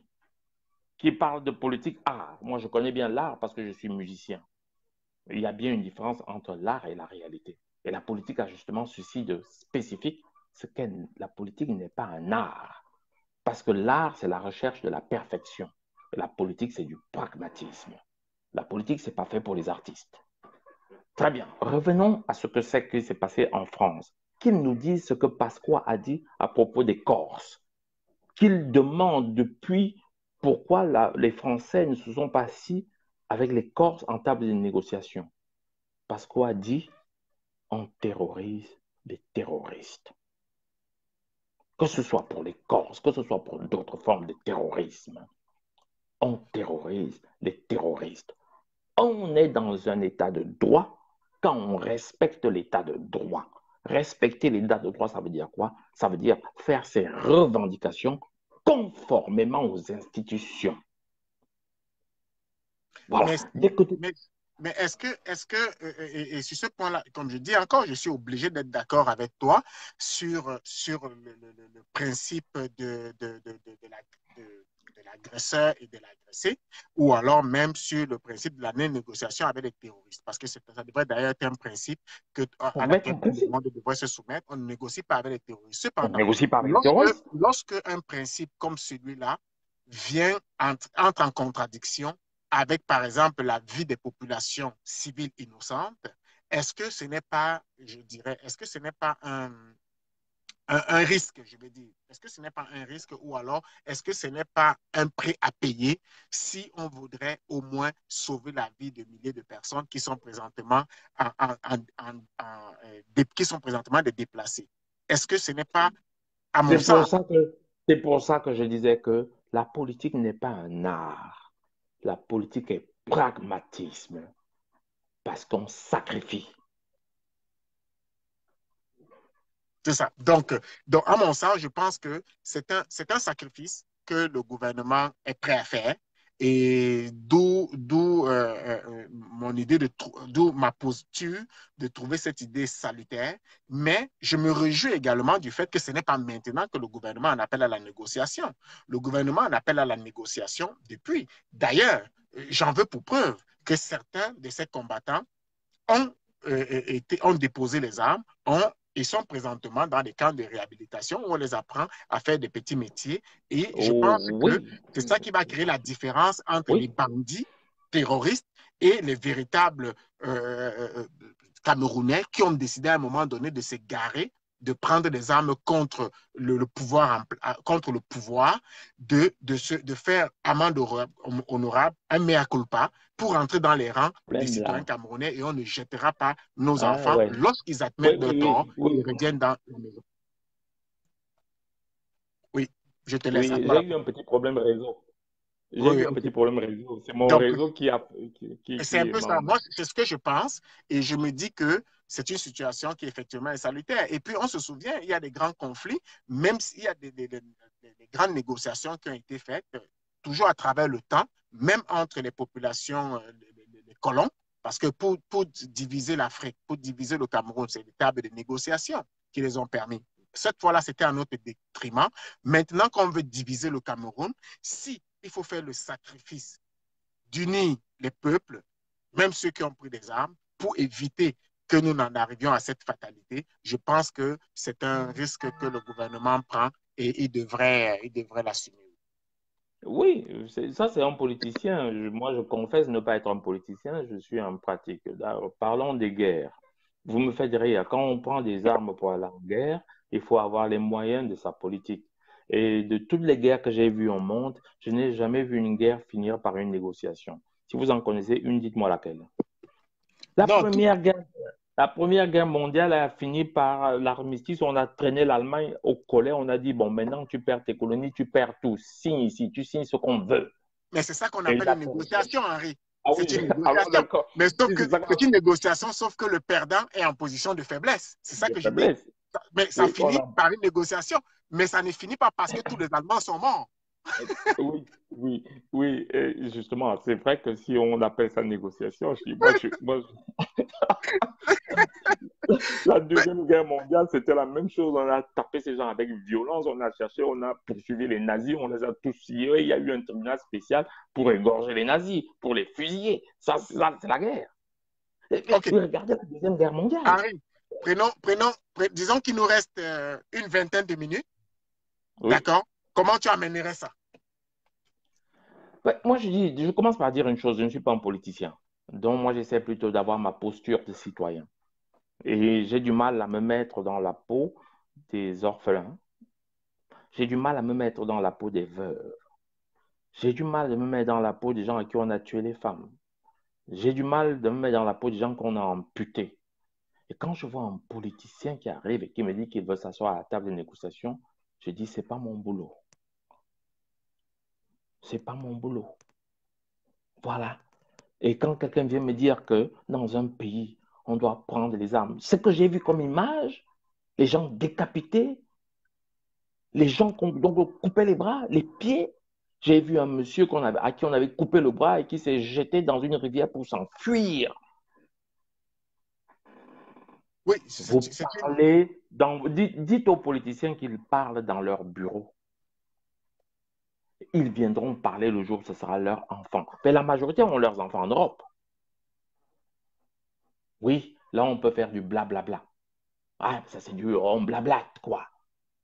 qui parle de politique art, moi je connais bien l'art parce que je suis musicien. Il y a bien une différence entre l'art et la réalité. Et la politique a justement ceci de spécifique, c'est que la politique n'est pas un art. Parce que l'art, c'est la recherche de la perfection. Et la politique, c'est du pragmatisme. La politique, ce n'est pas fait pour les artistes. Très bien. Revenons à ce que c'est qui s'est passé en France. qu'il nous dise ce que Pasqua a dit à propos des Corses, qu'il demande depuis pourquoi les Français ne se sont pas assis avec les Corses en table de négociation. Pasqua a dit, on terrorise les terroristes. Que ce soit pour les Corses, que ce soit pour d'autres formes de terrorisme, on terrorise les terroristes. On est dans un état de droit quand on respecte l'état de droit. Respecter l'état de droit, ça veut dire quoi? Ça veut dire faire ses revendications conformément aux institutions. Voilà. Mais est-ce que et sur ce point-là, comme je dis encore, je suis obligé d'être d'accord avec toi sur le principe de l'agresseur et de l'agressé, ou alors même sur le principe de la non-négociation avec les terroristes, parce que ça devrait d'ailleurs être un principe à laquelle tout le monde devrait se soumettre. On ne négocie pas avec les terroristes. Cependant, lorsque un principe comme celui-là entre en contradiction avec, par exemple, la vie des populations civiles innocentes, est-ce que ce n'est pas, je dirais, est-ce que ce n'est pas un risque, je veux dire? Est-ce que ce n'est pas un risque ou alors est-ce que ce n'est pas un prix à payer si on voudrait au moins sauver la vie de milliers de personnes qui sont présentement, qui sont présentement des déplacés? Est-ce que ce n'est pas, à mon sens... C'est pour ça que je disais que la politique n'est pas un art. La politique est pragmatisme parce qu'on sacrifie. C'est ça. Donc, à mon sens, je pense que c'est un sacrifice que le gouvernement est prêt à faire. Et d'où mon idée, d'où ma posture de trouver cette idée salutaire. Mais je me réjouis également du fait que ce n'est pas maintenant que le gouvernement en appelle à la négociation. Le gouvernement en appelle à la négociation depuis. D'ailleurs, j'en veux pour preuve que certains de ces combattants ont déposé les armes, ils sont présentement dans des camps de réhabilitation où on les apprend à faire des petits métiers. Et je pense que c'est ça qui va créer la différence entre les bandits terroristes et les véritables Camerounais qui ont décidé à un moment donné de se garer, de prendre des armes contre le pouvoir, de faire amende honorable, un mea culpa, pour entrer dans les rangs des citoyens camerounais et on ne jettera pas nos enfants lorsqu'ils admettent leur tort et reviennent dans la maison. Oui, je te laisse. Oui, j'ai eu un petit problème réseau. C'est mon réseau qui a... C'est un peu ça. Moi, c'est ce que je pense et je me dis que c'est une situation qui effectivement est salutaire. Et puis, on se souvient, il y a des grands conflits, même s'il y a des grandes négociations qui ont été faites, toujours à travers le temps, même entre les populations, les colons, parce que pour diviser l'Afrique, pour diviser le Cameroun, c'est les tables de négociation qui les ont permis. Cette fois-là, c'était à notre détriment. Maintenant qu'on veut diviser le Cameroun, si il faut faire le sacrifice d'unir les peuples, même ceux qui ont pris des armes, pour éviter que nous n'en arrivions à cette fatalité, je pense que c'est un risque que le gouvernement prend et il devrait l'assumer. Oui, ça c'est un politicien. Moi, je confesse ne pas être un politicien, je suis en pratique. Parlons des guerres. Vous me faites rire. Quand on prend des armes pour aller en guerre, il faut avoir les moyens de sa politique. Et de toutes les guerres que j'ai vues au monde, je n'ai jamais vu une guerre finir par une négociation. Si vous en connaissez une, dites-moi laquelle. La Première Guerre mondiale a fini par l'armistice. On a traîné l'Allemagne au collet. On a dit, bon, maintenant tu perds tes colonies, tu perds tout. Signe ici, tu signes ce qu'on veut. Mais c'est ça qu'on appelle une négociation, Henri. C'est une négociation. Mais sauf que c'est une négociation, sauf que le perdant est en position de faiblesse. C'est ça que je dis. Mais ça finit par une négociation. Mais ça ne finit pas parce que tous les Allemands sont morts. Oui. Et justement, c'est vrai que si on appelle ça négociation, la Deuxième Guerre mondiale, c'était la même chose. On a tapé ces gens avec violence, on a cherché, on a poursuivi les nazis, on les a tous tués. Il y a eu un tribunal spécial pour égorger les nazis, pour les fusiller. Ça c'est la guerre. Regardez la Deuxième Guerre mondiale. Henri, disons qu'il nous reste une vingtaine de minutes. Oui. D'accord? Comment tu amènerais ça? Moi, je commence par dire une chose, je ne suis pas un politicien. Donc, moi, j'essaie plutôt d'avoir ma posture de citoyen. Et j'ai du mal à me mettre dans la peau des orphelins. J'ai du mal à me mettre dans la peau des veuves. J'ai du mal à me mettre dans la peau des gens à qui on a tué les femmes. J'ai du mal de me mettre dans la peau des gens qu'on a amputés. Et quand je vois un politicien qui arrive et qui me dit qu'il veut s'asseoir à la table de négociation, je dis, c'est pas mon boulot. C'est pas mon boulot. Voilà. Et quand quelqu'un vient me dire que dans un pays, on doit prendre les armes, ce que j'ai vu comme image, les gens décapités, les gens dont on coupait les bras, les pieds. J'ai vu un monsieur à qui on avait coupé le bras et qui s'est jeté dans une rivière pour s'enfuir. Oui, Vous parlez, dites aux politiciens qu'ils parlent dans leur bureau. Ils viendront parler le jour où ce sera leur enfant. Mais la majorité ont leurs enfants en Europe. Oui, là, on peut faire du blablabla. Ah, ça, c'est du on blablate, quoi.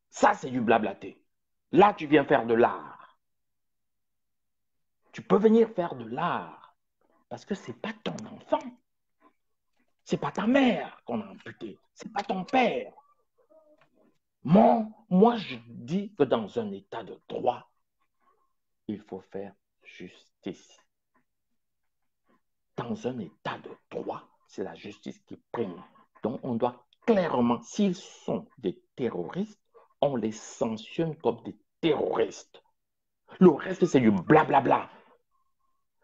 Ça, c'est du blablaté. Là, tu viens faire de l'art. Tu peux venir faire de l'art parce que c'est pas ton enfant. C'est pas ta mère qu'on a amputé. C'est pas ton père. Moi, je dis que dans un état de droit, il faut faire justice. Dans un état de droit, c'est la justice qui prime. Donc, on doit clairement, s'ils sont des terroristes, on les sanctionne comme des terroristes. Le reste, c'est du blablabla.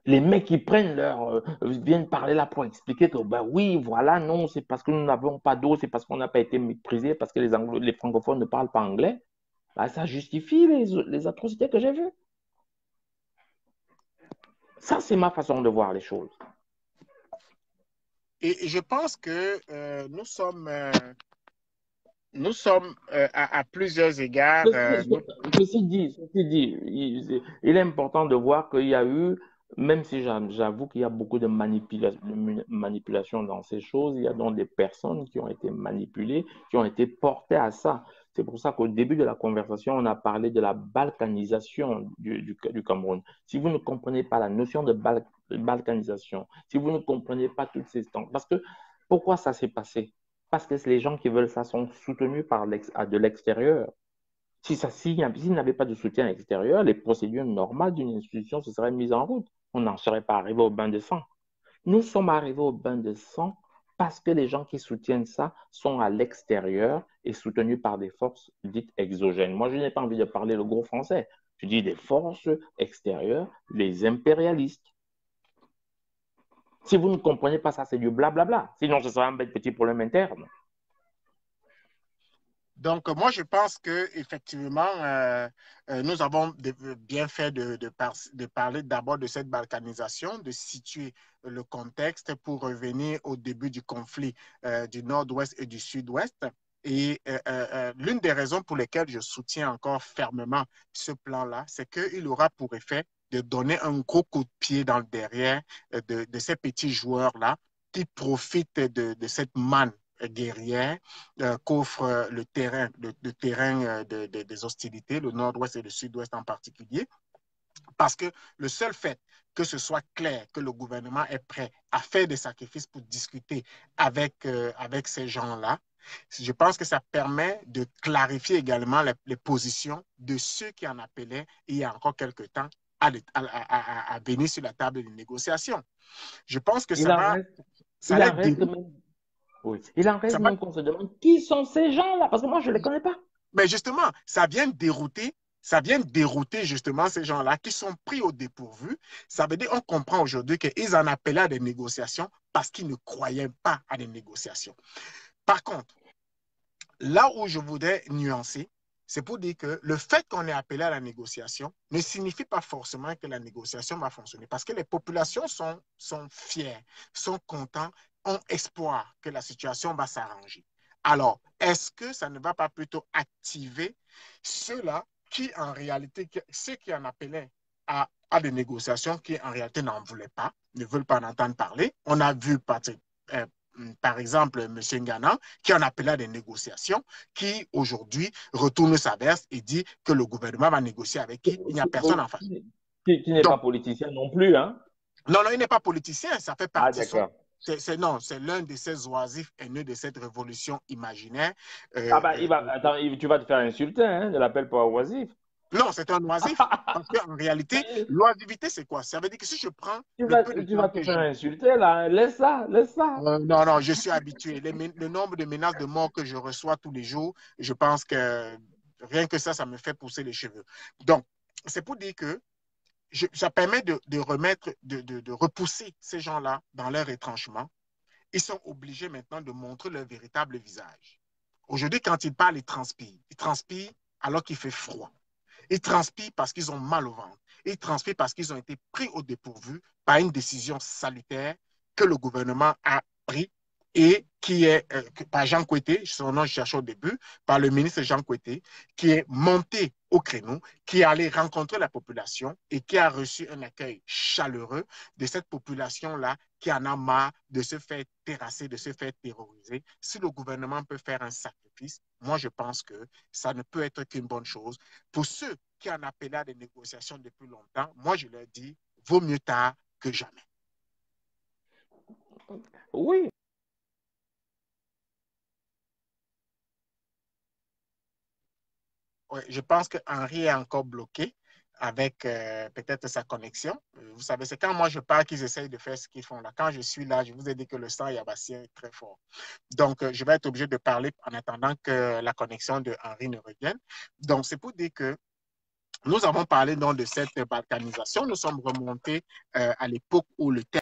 Les mecs qui prennent viennent parler là pour expliquer que, ben oui, voilà, non, c'est parce que nous n'avons pas d'eau, c'est parce qu'on n'a pas été méprisés, parce que les francophones ne parlent pas anglais. Ben, ça justifie les atrocités que j'ai vues. Ça, c'est ma façon de voir les choses. Et je pense que nous sommes à plusieurs égards. Ceci dit, il est important de voir qu'il y a eu, même si j'avoue qu'il y a beaucoup de manipulation dans ces choses, il y a donc des personnes qui ont été manipulées, qui ont été portées à ça. C'est pour ça qu'au début de la conversation, on a parlé de la balkanisation du Cameroun. Si vous ne comprenez pas la notion de balkanisation, si vous ne comprenez pas toutes ces temps, parce que pourquoi ça s'est passé? Parce que les gens qui veulent ça sont soutenus de l'extérieur. S'il n'avait pas de soutien extérieur, les procédures normales d'une institution se seraient mises en route. On n'en serait pas arrivé au bain de sang. Nous sommes arrivés au bain de sang parce que les gens qui soutiennent ça sont à l'extérieur et soutenus par des forces dites exogènes. Moi, je n'ai pas envie de parler le gros français. Je dis des forces extérieures, les impérialistes. Si vous ne comprenez pas ça, c'est du blablabla. Sinon, ce sera un petit problème interne. Donc, moi, je pense qu'effectivement, nous avons bien fait de parler d'abord de cette balkanisation, de situer le contexte pour revenir au début du conflit du Nord-Ouest et du Sud-Ouest. Et l'une des raisons pour lesquelles je soutiens encore fermement ce plan-là, c'est qu'il aura pour effet de donner un gros coup de pied dans le derrière de ces petits joueurs-là qui profitent de cette manne guerrière qu'offre le terrain des hostilités, le nord-ouest et le sud-ouest en particulier. Parce que le seul fait que ce soit clair que le gouvernement est prêt à faire des sacrifices pour discuter avec ces gens-là, je pense que ça permet de clarifier également les positions de ceux qui en appelaient il y a encore quelques temps à venir sur la table de négociation. Je pense que Il en reste, il en reste même. Oui. Il en reste même qu'on se demande qui sont ces gens-là, parce que moi, je ne les connais pas. Mais justement, ça vient dérouter justement ces gens-là qui sont pris au dépourvu. Ça veut dire qu'on comprend aujourd'hui qu'ils en appelaient à des négociations parce qu'ils ne croyaient pas à des négociations. Par contre, là où je voudrais nuancer, c'est pour dire que le fait qu'on ait appelé à la négociation ne signifie pas forcément que la négociation va fonctionner parce que les populations sont fières, sont contents, ont espoir que la situation va s'arranger. Alors, est-ce que ça ne va pas plutôt activer ceux-là qui, en réalité, ceux qui en appelaient à des négociations qui, en réalité, n'en voulaient pas, ne veulent pas en entendre parler? On a vu, par exemple, M. Ngana, qui en appelait à des négociations, qui aujourd'hui retourne sa veste et dit que le gouvernement va négocier avec qui il n'y a personne en face. Qui n'est pas politicien non plus, hein? Non, il n'est pas politicien, ça fait Ah, partie. d'accord. Non, c'est l'un de ces oisifs haineux de cette révolution imaginaire. Ah bah, attends, tu vas te faire insulter, hein, je l'appelle pas oisif. Non, c'est un oisif. Parce qu'en réalité, l'oisivité, c'est quoi? Ça veut dire que si je prends le peu de Tu vas temps te que faire j'ai, insulter, là. Laisse ça, laisse ça. non, non, je suis habitué. Le nombre de menaces de mort que je reçois tous les jours, je pense que rien que ça me fait pousser les cheveux. Donc, c'est pour dire que ça permet de remettre, de repousser ces gens-là dans leur retranchement. Ils sont obligés maintenant de montrer leur véritable visage. Aujourd'hui, quand ils parlent, ils transpirent. Ils transpirent alors qu'il fait froid. Ils transpirent parce qu'ils ont mal au ventre. Ils transpirent parce qu'ils ont été pris au dépourvu par une décision salutaire que le gouvernement a prise et qui est par Jean Coueté, son nom je cherchais au début, par le ministre Jean Coueté, qui est monté au créneau, qui est allé rencontrer la population et qui a reçu un accueil chaleureux de cette population-là qui en a marre de se faire terrasser, de se faire terroriser. Si le gouvernement peut faire un sacrifice, moi je pense que ça ne peut être qu'une bonne chose. Pour ceux qui en appelaient à des négociations depuis longtemps, moi je leur dis, vaut mieux tard que jamais. Oui. Ouais, je pense que Henri est encore bloqué avec peut-être sa connexion. Vous savez, c'est quand moi je parle qu'ils essayent de faire ce qu'ils font là. Quand je suis là, je vous ai dit que le sang yabassien est très fort. Donc, je vais être obligé de parler en attendant que la connexion de Henri ne revienne. Donc, c'est pour dire que nous avons parlé donc de cette balkanisation. Nous sommes remontés à l'époque où le terme,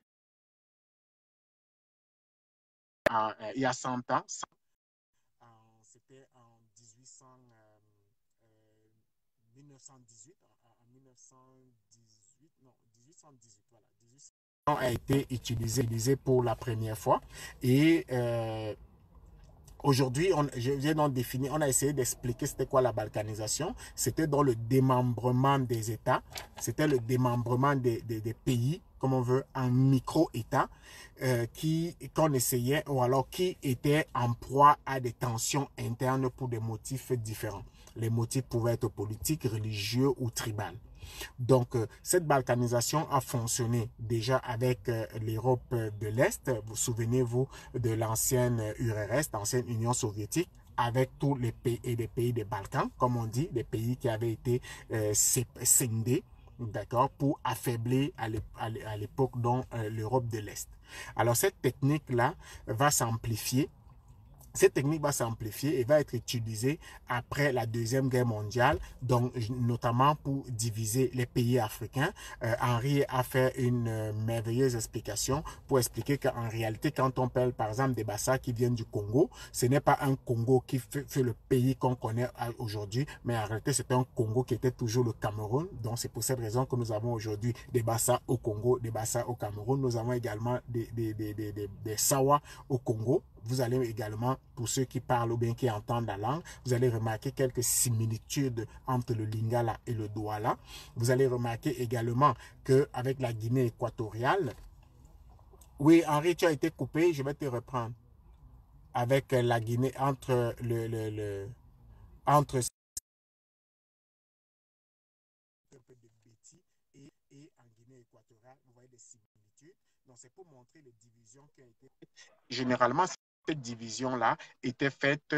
il y a 100 ans, c'était en 1918, en 1918, non, 1818, voilà. 1818 a été utilisé pour la première fois. Et aujourd'hui, je viens d'en définir, on a essayé d'expliquer c'était quoi la balkanisation. C'était dans le démembrement des États, c'était le démembrement des pays, comme on veut, en micro-États, qu'on essayait, ou alors qui étaient en proie à des tensions internes pour des motifs différents. Les motifs pouvaient être politiques, religieux ou tribaux. Donc, cette balkanisation a fonctionné déjà avec l'Europe de l'Est. Vous souvenez-vous de l'ancienne URSS, l'ancienne Union soviétique, avec tous les pays des Balkans, comme on dit, des pays qui avaient été scindés, d'accord, pour affaiblir à l'époque l'Europe de l'Est. Alors, cette technique-là va s'amplifier. Cette technique va s'amplifier et va être utilisée après la Deuxième Guerre mondiale, donc notamment pour diviser les pays africains. Henri a fait une merveilleuse explication pour expliquer qu'en réalité, quand on parle par exemple des Bassa qui viennent du Congo, ce n'est pas un Congo qui fait le pays qu'on connaît aujourd'hui, mais en réalité, c'est un Congo qui était toujours le Cameroun. Donc, c'est pour cette raison que nous avons aujourd'hui des Bassa au Congo, des Bassa au Cameroun. Nous avons également des Sawa au Congo. Vous allez également, pour ceux qui parlent ou bien qui entendent la langue, vous allez remarquer quelques similitudes entre le Lingala et le Douala. Vous allez remarquer également qu'avec la Guinée équatoriale, oui, Henri, tu as été coupé, je vais te reprendre. Avec la Guinée, entre un peu de Béti et en Guinée équatoriale, vous voyez des similitudes. Donc, c'est pour montrer les divisions qui ont été faites. Généralement, cette division-là était faite,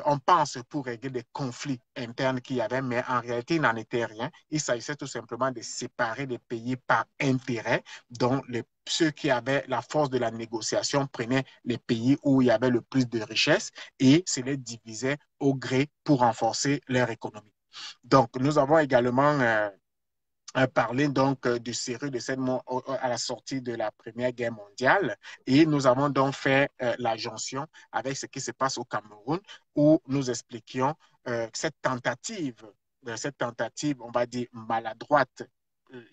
on pense, pour régler des conflits internes qu'il y avait, mais en réalité, il n'en était rien. Il s'agissait tout simplement de séparer les pays par intérêt, dont ceux qui avaient la force de la négociation prenaient les pays où il y avait le plus de richesses et se les divisaient au gré pour renforcer leur économie. Donc, nous avons également parlé donc du série de cette à la sortie de la Première Guerre mondiale et nous avons donc fait la jonction avec ce qui se passe au Cameroun où nous expliquions cette tentative, on va dire maladroite,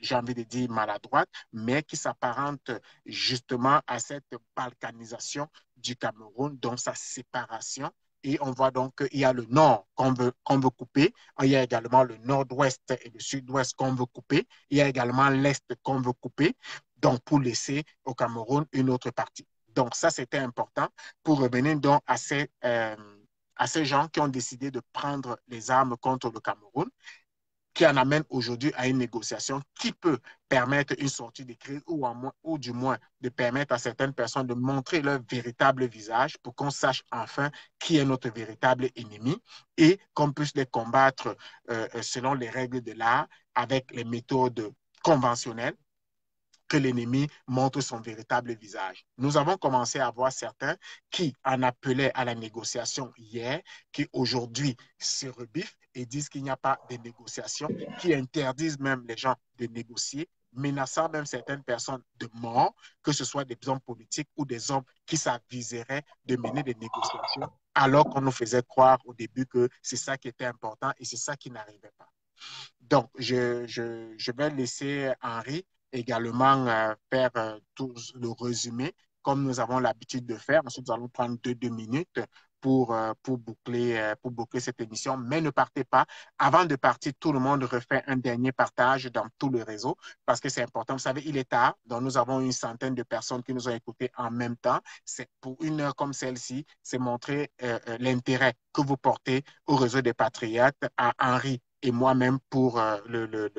j'ai envie de dire maladroite, mais qui s'apparente justement à cette balkanisation du Cameroun, donc sa séparation. Et on voit donc qu'il y a le nord qu'on veut couper, il y a également le nord-ouest et le sud-ouest qu'on veut couper, il y a également l'est qu'on veut couper, donc pour laisser au Cameroun une autre partie. Donc ça, c'était important pour revenir donc à ces gens qui ont décidé de prendre les armes contre le Cameroun. qui en amène aujourd'hui à une négociation qui peut permettre une sortie de crise ou du moins de permettre à certaines personnes de montrer leur véritable visage pour qu'on sache enfin qui est notre véritable ennemi et qu'on puisse les combattre selon les règles de l'art avec les méthodes conventionnelles, que l'ennemi montre son véritable visage. Nous avons commencé à voir certains qui en appelaient à la négociation hier, qui aujourd'hui se rebiffent et disent qu'il n'y a pas de négociation, qui interdisent même les gens de négocier, menaçant même certaines personnes de mort, que ce soit des hommes politiques ou des hommes qui s'aviseraient de mener des négociations, alors qu'on nous faisait croire au début que c'est ça qui était important et c'est ça qui n'arrivait pas. Donc, je vais laisser Henri également faire tout le résumé, comme nous avons l'habitude de faire. Ensuite, nous allons prendre deux minutes pour boucler cette émission. Mais ne partez pas. Avant de partir, tout le monde refait un dernier partage dans tout le réseau parce que c'est important. Vous savez, il est tard. Donc, nous avons une centaine de personnes qui nous ont écoutés en même temps. C'est pour une heure comme celle-ci, c'est montrer l'intérêt que vous portez au réseau des patriotes, à Henri et moi-même pour le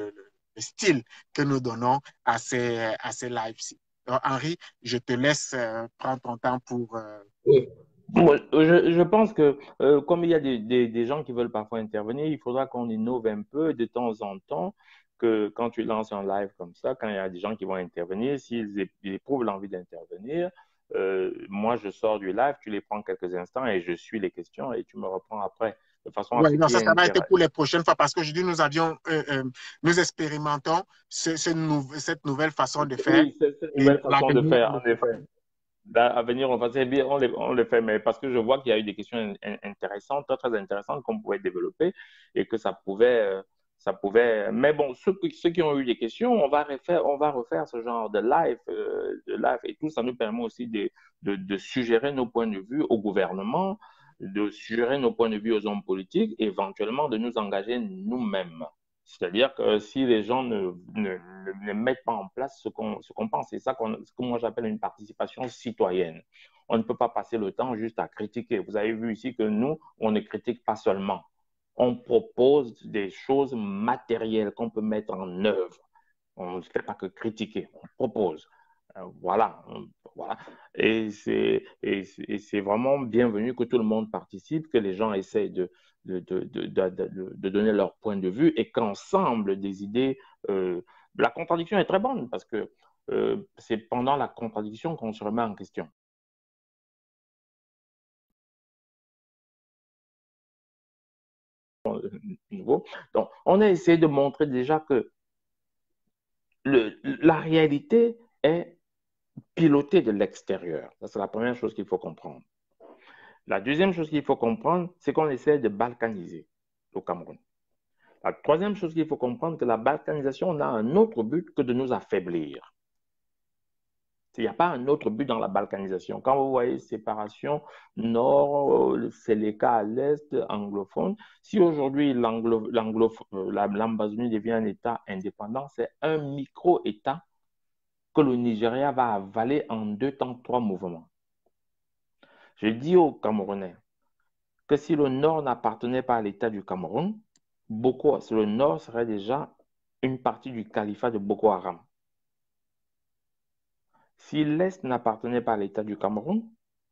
style que nous donnons à ces lives-ci. Donc, Henri, je te laisse prendre ton temps pour... Oui. Moi, je pense que comme il y a des gens qui veulent parfois intervenir, il faudra qu'on innove un peu de temps en temps, que quand tu lances un live comme ça, quand il y a des gens qui vont intervenir, s'ils éprouvent l'envie d'intervenir, moi je sors du live, tu les prends quelques instants et je suis les questions et tu me reprends après, de façon à ce Oui, non, qu'il y ait ça va être intérêt. pour les prochaines fois parce qu'aujourd'hui, nous expérimentons cette nouvelle façon de faire Oui, c'est une et nouvelle façon de l'avenir, faire, en effet. À venir, on va c'est bien, on le fait, mais parce que je vois qu'il y a eu des questions intéressantes, très intéressantes qu'on pouvait développer et que ça pouvait. Mais bon, ceux qui ont eu des questions, on va refaire ce genre de live et tout. Ça nous permet aussi de suggérer nos points de vue au gouvernement, de suggérer nos points de vue aux hommes politiques, et éventuellement de nous engager nous-mêmes. C'est-à-dire que si les gens ne mettent pas en place ce qu'on pense, c'est ça ce que moi j'appelle une participation citoyenne. On ne peut pas passer le temps juste à critiquer. Vous avez vu ici que nous, on ne critique pas seulement. On propose des choses matérielles qu'on peut mettre en œuvre. On ne fait pas que critiquer, on propose. Voilà, voilà. Et c'est vraiment bienvenu que tout le monde participe, que les gens essayent de donner leur point de vue et qu'ensemble des idées. La contradiction est très bonne parce que c'est pendant la contradiction qu'on se remet en question. Donc, on a essayé de montrer déjà que la réalité est pilotée de l'extérieur. Ça, c'est la première chose qu'il faut comprendre. La deuxième chose qu'il faut comprendre, c'est qu'on essaie de balkaniser le Cameroun. La troisième chose qu'il faut comprendre, c'est que la balkanisation n'a un autre but que de nous affaiblir. Il n'y a pas un autre but dans la balkanisation. Quand vous voyez séparation nord, c'est les cas à l'est, anglophone. Si aujourd'hui l'Ambazonie devient un État indépendant, c'est un micro-État que le Nigeria va avaler en 2 temps, 3 mouvements. Je dis aux Camerounais que si le Nord n'appartenait pas à l'État du Cameroun, le Nord serait déjà une partie du califat de Boko Haram. Si l'Est n'appartenait pas à l'État du Cameroun,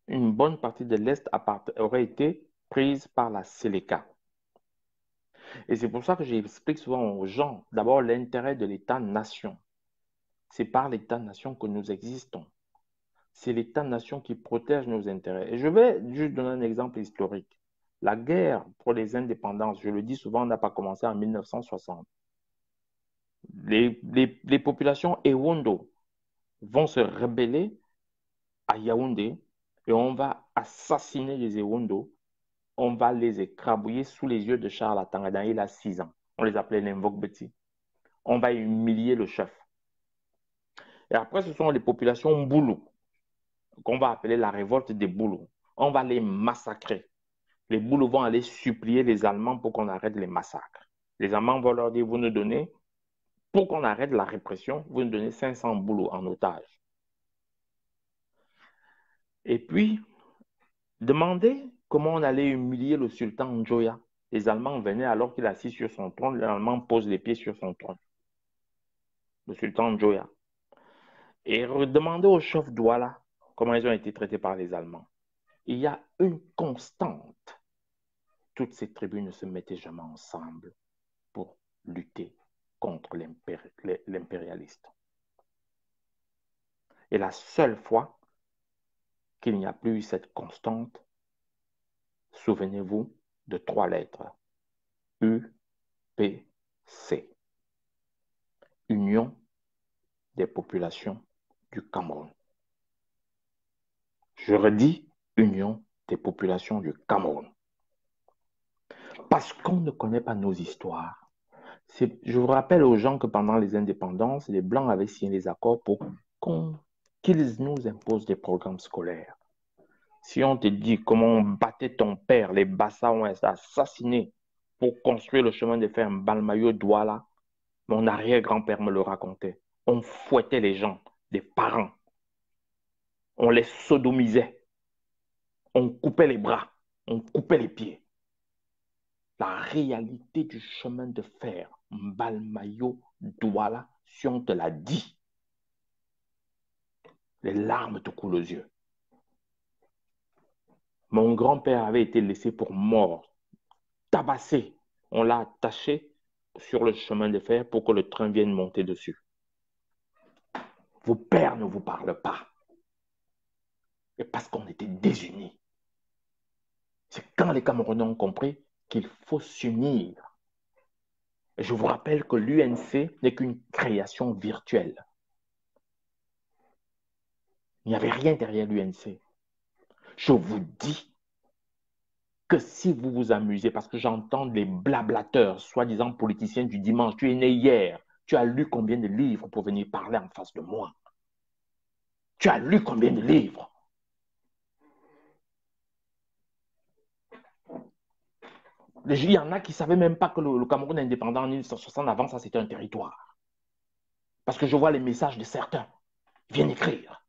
une bonne partie de l'Est aurait été prise par la Séléka. Et c'est pour ça que j'explique souvent aux gens, d'abord l'intérêt de l'État-nation. C'est par l'État-nation que nous existons. C'est l'État-nation qui protège nos intérêts. Et je vais juste donner un exemple historique. La guerre pour les indépendances, je le dis souvent, n'a pas commencé en 1960. Les populations Ewondo vont se rebeller à Yaoundé et on va assassiner les Ewondo. On va les écrabouiller sous les yeux de Charles Atangana. Il a 6 ans. On les appelait les Mvogbeti. On va humilier le chef. Et après, ce sont les populations Mboulou, qu'on va appeler la révolte des Boulous. On va les massacrer. Les Boulous vont aller supplier les Allemands pour qu'on arrête les massacres. Les Allemands vont leur dire, vous nous donnez, pour qu'on arrête la répression, vous nous donnez 500 Boulous en otage. Et puis, demandez comment on allait humilier le sultan Njoya. Les Allemands venaient alors qu'il est assis sur son trône. Les Allemands posent les pieds sur son trône. Le sultan Joya. Et demandez au chef Douala comment ils ont été traités par les Allemands. Il y a une constante. Toutes ces tribus ne se mettaient jamais ensemble pour lutter contre l'impérialiste. Et la seule fois qu'il n'y a plus eu cette constante, souvenez-vous de 3 lettres. UPC. Union des populations du Cameroun. Je redis, Union des populations du Cameroun. Parce qu'on ne connaît pas nos histoires. Je vous rappelle aux gens que pendant les indépendances, les Blancs avaient signé les accords pour qu'ils nous imposent des programmes scolaires. Si on te dit comment on battait ton père, les Bassa ont assassiné pour construire le chemin de fer Balmayo-Douala, mon arrière-grand-père me le racontait. On fouettait les gens, des parents. On les sodomisait. On coupait les bras. On coupait les pieds. La réalité du chemin de fer Balmayo-Douala, si on te l'a dit, les larmes te coulent aux yeux. Mon grand-père avait été laissé pour mort, tabassé. On l'a attaché sur le chemin de fer pour que le train vienne monter dessus. Vos pères ne vous parlent pas. Et parce qu'on était désunis. C'est quand les Camerounais ont compris qu'il faut s'unir. Et je vous rappelle que l'UNC n'est qu'une création virtuelle. Il n'y avait rien derrière l'UNC. Je vous dis que si vous vous amusez, parce que j'entends les blablateurs, soi-disant politiciens du dimanche, tu es né hier, tu as lu combien de livres pour venir parler en face de moi? Tu as lu combien de livres? Il y en a qui ne savaient même pas que le Cameroun indépendant en 1960, avant ça, c'était un territoire. Parce que je vois les messages de certains. Ils viennent écrire.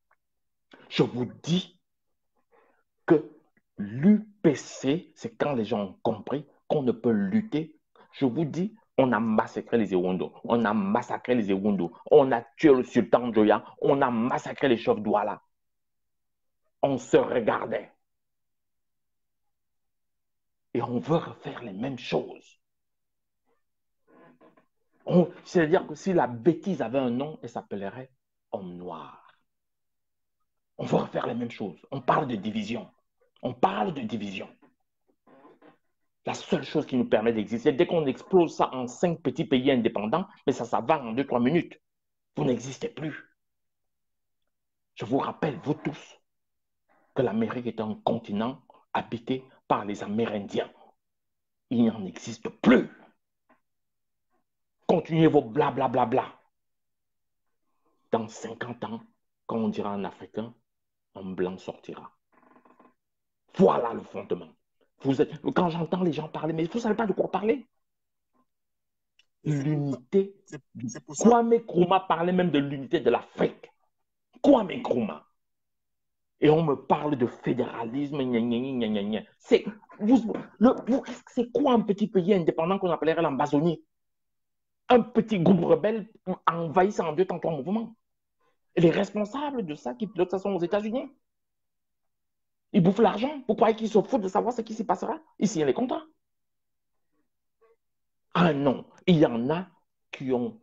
Je vous dis que l'UPC, c'est quand les gens ont compris qu'on ne peut lutter. Je vous dis, on a massacré les Ewondo, on a massacré les Ewondo, on a tué le sultan Joya, on a massacré les chefs Douala. On se regardait. Et on veut refaire les mêmes choses. C'est-à-dire que si la bêtise avait un nom, elle s'appellerait homme noir. On veut refaire les mêmes choses. On parle de division. On parle de division. La seule chose qui nous permet d'exister, dès qu'on explose ça en 5 petits pays indépendants, mais ça va en 2-3 minutes. Vous n'existez plus. Je vous rappelle, vous tous, que l'Amérique est un continent habité par les Amérindiens. Il n'y en existe plus. Continuez vos blablabla. Dans 50 ans, quand on dira en africain, un blanc sortira. Voilà le fondement. Quand j'entends les gens parler, mais vous ne savez pas de quoi parler. L'unité. Kwame Nkrumah parlait même de l'unité de l'Afrique. Kwame Nkrumah. Et on me parle de fédéralisme. C'est quoi un petit pays indépendant qu'on appellerait l'Ambazonie? Un petit groupe rebelle envahissant en 2 temps 3 mouvements. Et les responsables de ça qui pilotent ça sont aux États-Unis. Ils bouffent l'argent. Pourquoi ils se foutent de savoir ce qui s'y passera? Ils signent les contrats. Ah non, il y en a qui ont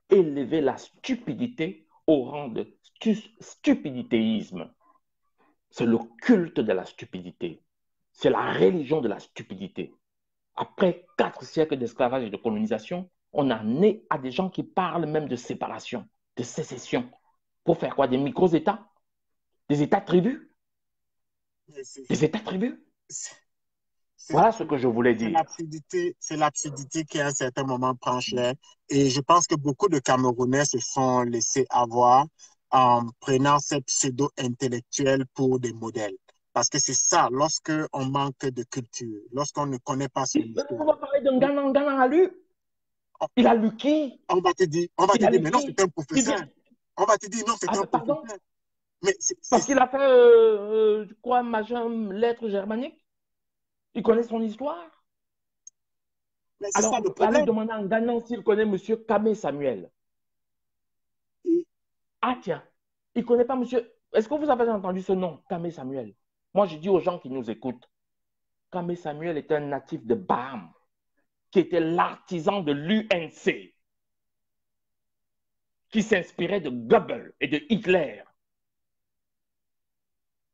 élevé la stupidité au rang de stupiditéisme. C'est le culte de la stupidité. C'est la religion de la stupidité. Après 4 siècles d'esclavage et de colonisation, on en est à des gens qui parlent même de séparation, de sécession. Pour faire quoi? Des micro-États? Des États-tribus? Des États-tribus? Voilà ce que je voulais dire. C'est l'absurdité qui, à un certain moment, prend cher. Et je pense que beaucoup de Camerounais se sont laissés avoir en prenant ces pseudo-intellectuels pour des modèles. Parce que c'est ça, lorsqu'on manque de culture, lorsqu'on ne connaît pas son histoire. On va parler d'un Ghana a lu. Il a lu qui? On va te dire, mais non, c'est un professeur. On va te dire, non, c'est un professeur. Mais parce qu'il a fait, quoi, majeur lettres germaniques? Il connaît son histoire. Mais c'est ça Alors, le allez problème. demander en Ghana s'il connaît M. Kame Samuel. Et Ah tiens, il ne connaît pas monsieur. Est-ce que vous avez entendu ce nom, Kame Samuel? Moi, je dis aux gens qui nous écoutent, Kame Samuel est un natif de Baham, qui était l'artisan de l'UNC, qui s'inspirait de Goebbels et de Hitler.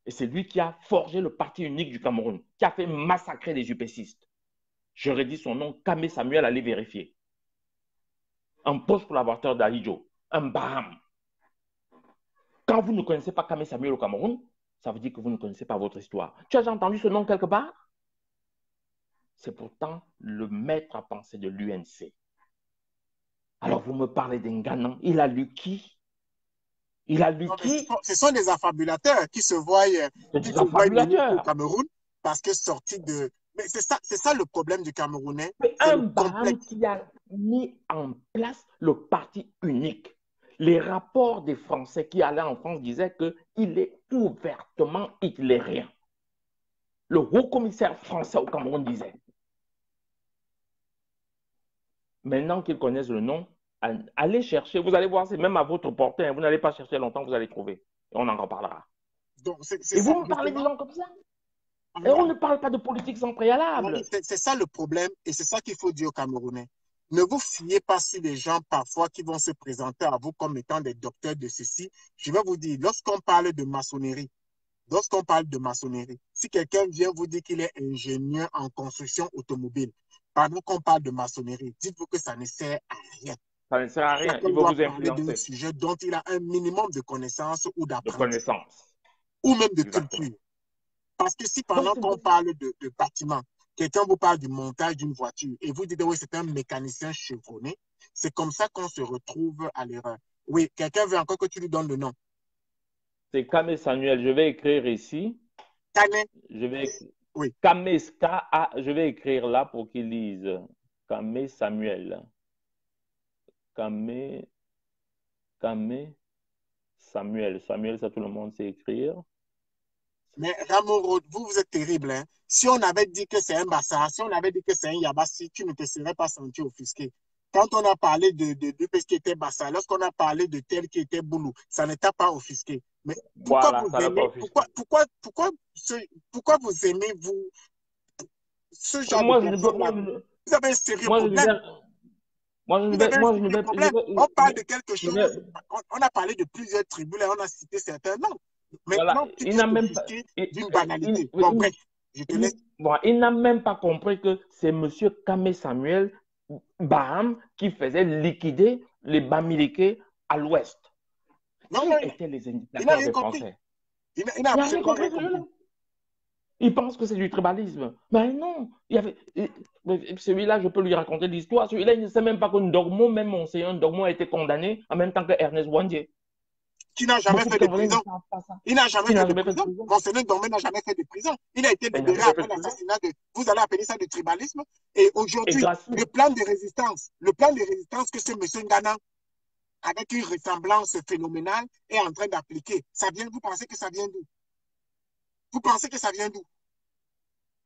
Et c'est lui qui a forgé le parti unique du Cameroun, qui a fait massacrer les UPCistes. Je redis son nom, Kame Samuel, allez vérifier. Un poste collaborateur d'Ahidjo, un Baham. Quand vous ne connaissez pas Kame Samuel au Cameroun, ça veut dire que vous ne connaissez pas votre histoire. Tu as déjà entendu ce nom quelque part? C'est pourtant le maître à penser de l'UNC. Alors vous me parlez d'un Ghanan, il a lu qui? Il a lu non, mais qui? ce sont des affabulateurs C'est qui des se voient venir au affabulateurs. Cameroun parce que sortis de. Mais c'est ça le problème du Camerounais, Mais c'est un le Baham complexe. qui a mis en place le parti unique. Les rapports des Français qui allaient en France disaient qu'il est ouvertement hitlérien. Le haut commissaire français au Cameroun disait. Maintenant qu'ils connaissent le nom, allez chercher. Vous allez voir, c'est même à votre portée. Vous n'allez pas chercher longtemps, vous allez trouver. Et on en reparlera. Donc, c'est Et ça, vous me parlez des justement. gens comme ça? Et on ne parle pas de politique sans préalable. C'est ça le problème et c'est ça qu'il faut dire aux Camerounais. Ne vous fiez pas sur les gens parfois qui vont se présenter à vous comme étant des docteurs de ceci. Je vais vous dire, lorsqu'on parle de maçonnerie, si quelqu'un vient vous dire qu'il est ingénieur en construction automobile, pendant qu'on parle de maçonnerie, dites-vous que ça ne sert à rien. Ça ne sert à rien. Chacun Il veut doit vous parler d'un influencer sujet dont il a un minimum de connaissances ou de d'apprentissage, connaissances. ou même de Exactement. culture. Parce que si Donc, pendant qu'on parle de bâtiment, quelqu'un vous parle du montage d'une voiture et vous dites, oui, c'est un mécanicien chevronné, c'est comme ça qu'on se retrouve à l'erreur. Oui, quelqu'un veut encore que tu lui donnes le nom. c'est Kame Samuel. Je vais écrire ici. Canet, Je vais oui. Kame, je vais écrire là pour qu'il lise. Kame Samuel. Kame, Kame Samuel. Samuel, ça tout le monde sait écrire. Mais Ramoro, vous êtes terrible. Hein? Si on avait dit que c'est un Bassa, si on avait dit que c'est un Yabassi, tu ne te serais pas senti offusqué. Quand on a parlé de qui était Bassa, lorsqu'on a parlé de tel qui était Boulou, ça ne t'a pas offusqué. Mais pourquoi Voilà, vous ça l'a pas aimez, offusqué. pourquoi vous aimez ce genre de Moi, je ne veux, personnes-là? Vous avez un sérieux moi, je ne vais, problème. Vous avez un sérieux problème. On parle de quelque je vais, chose, on a parlé de plusieurs tribus et on a cité certains noms. voilà, Maintenant, tu il peux n'a même pas, t'offusquer d'une banalité. Bon, il- bref, je te laisse. bon, il n'a même pas compris que c'est M. Kame Samuel Baham qui faisait liquider les Bamileke à l'ouest. Non, Qui non, étaient les il n'a indicateurs rien des compris. Français? Il n'a Il n'a rien absolument rien compris, compris. celui-là. Il pense que c'est du tribalisme. Mais non, celui-là, je peux lui raconter l'histoire. Celui-là, il ne sait même pas que Ndormo, même mon enseignant Ndormo, a été condamné en même temps que Ernest Wandje. Qui n'a jamais Beaucoup de fait de Camerounais ne prison. savent pas ça. Il n'a jamais Qui fait n'a de jamais fait de prison. prison. Monseigneur Dormé n'a jamais fait de prison. Il a été Mais il n'a libéré jamais fait après de prison. l'assassinat de. Vous allez appeler ça du tribalisme. Et Et aujourd'hui, grâce le plan de résistance que ce monsieur Ngana, avec une ressemblance phénoménale, est en train d'appliquer, vous pensez que ça vient d'où? Vous pensez que ça vient d'où?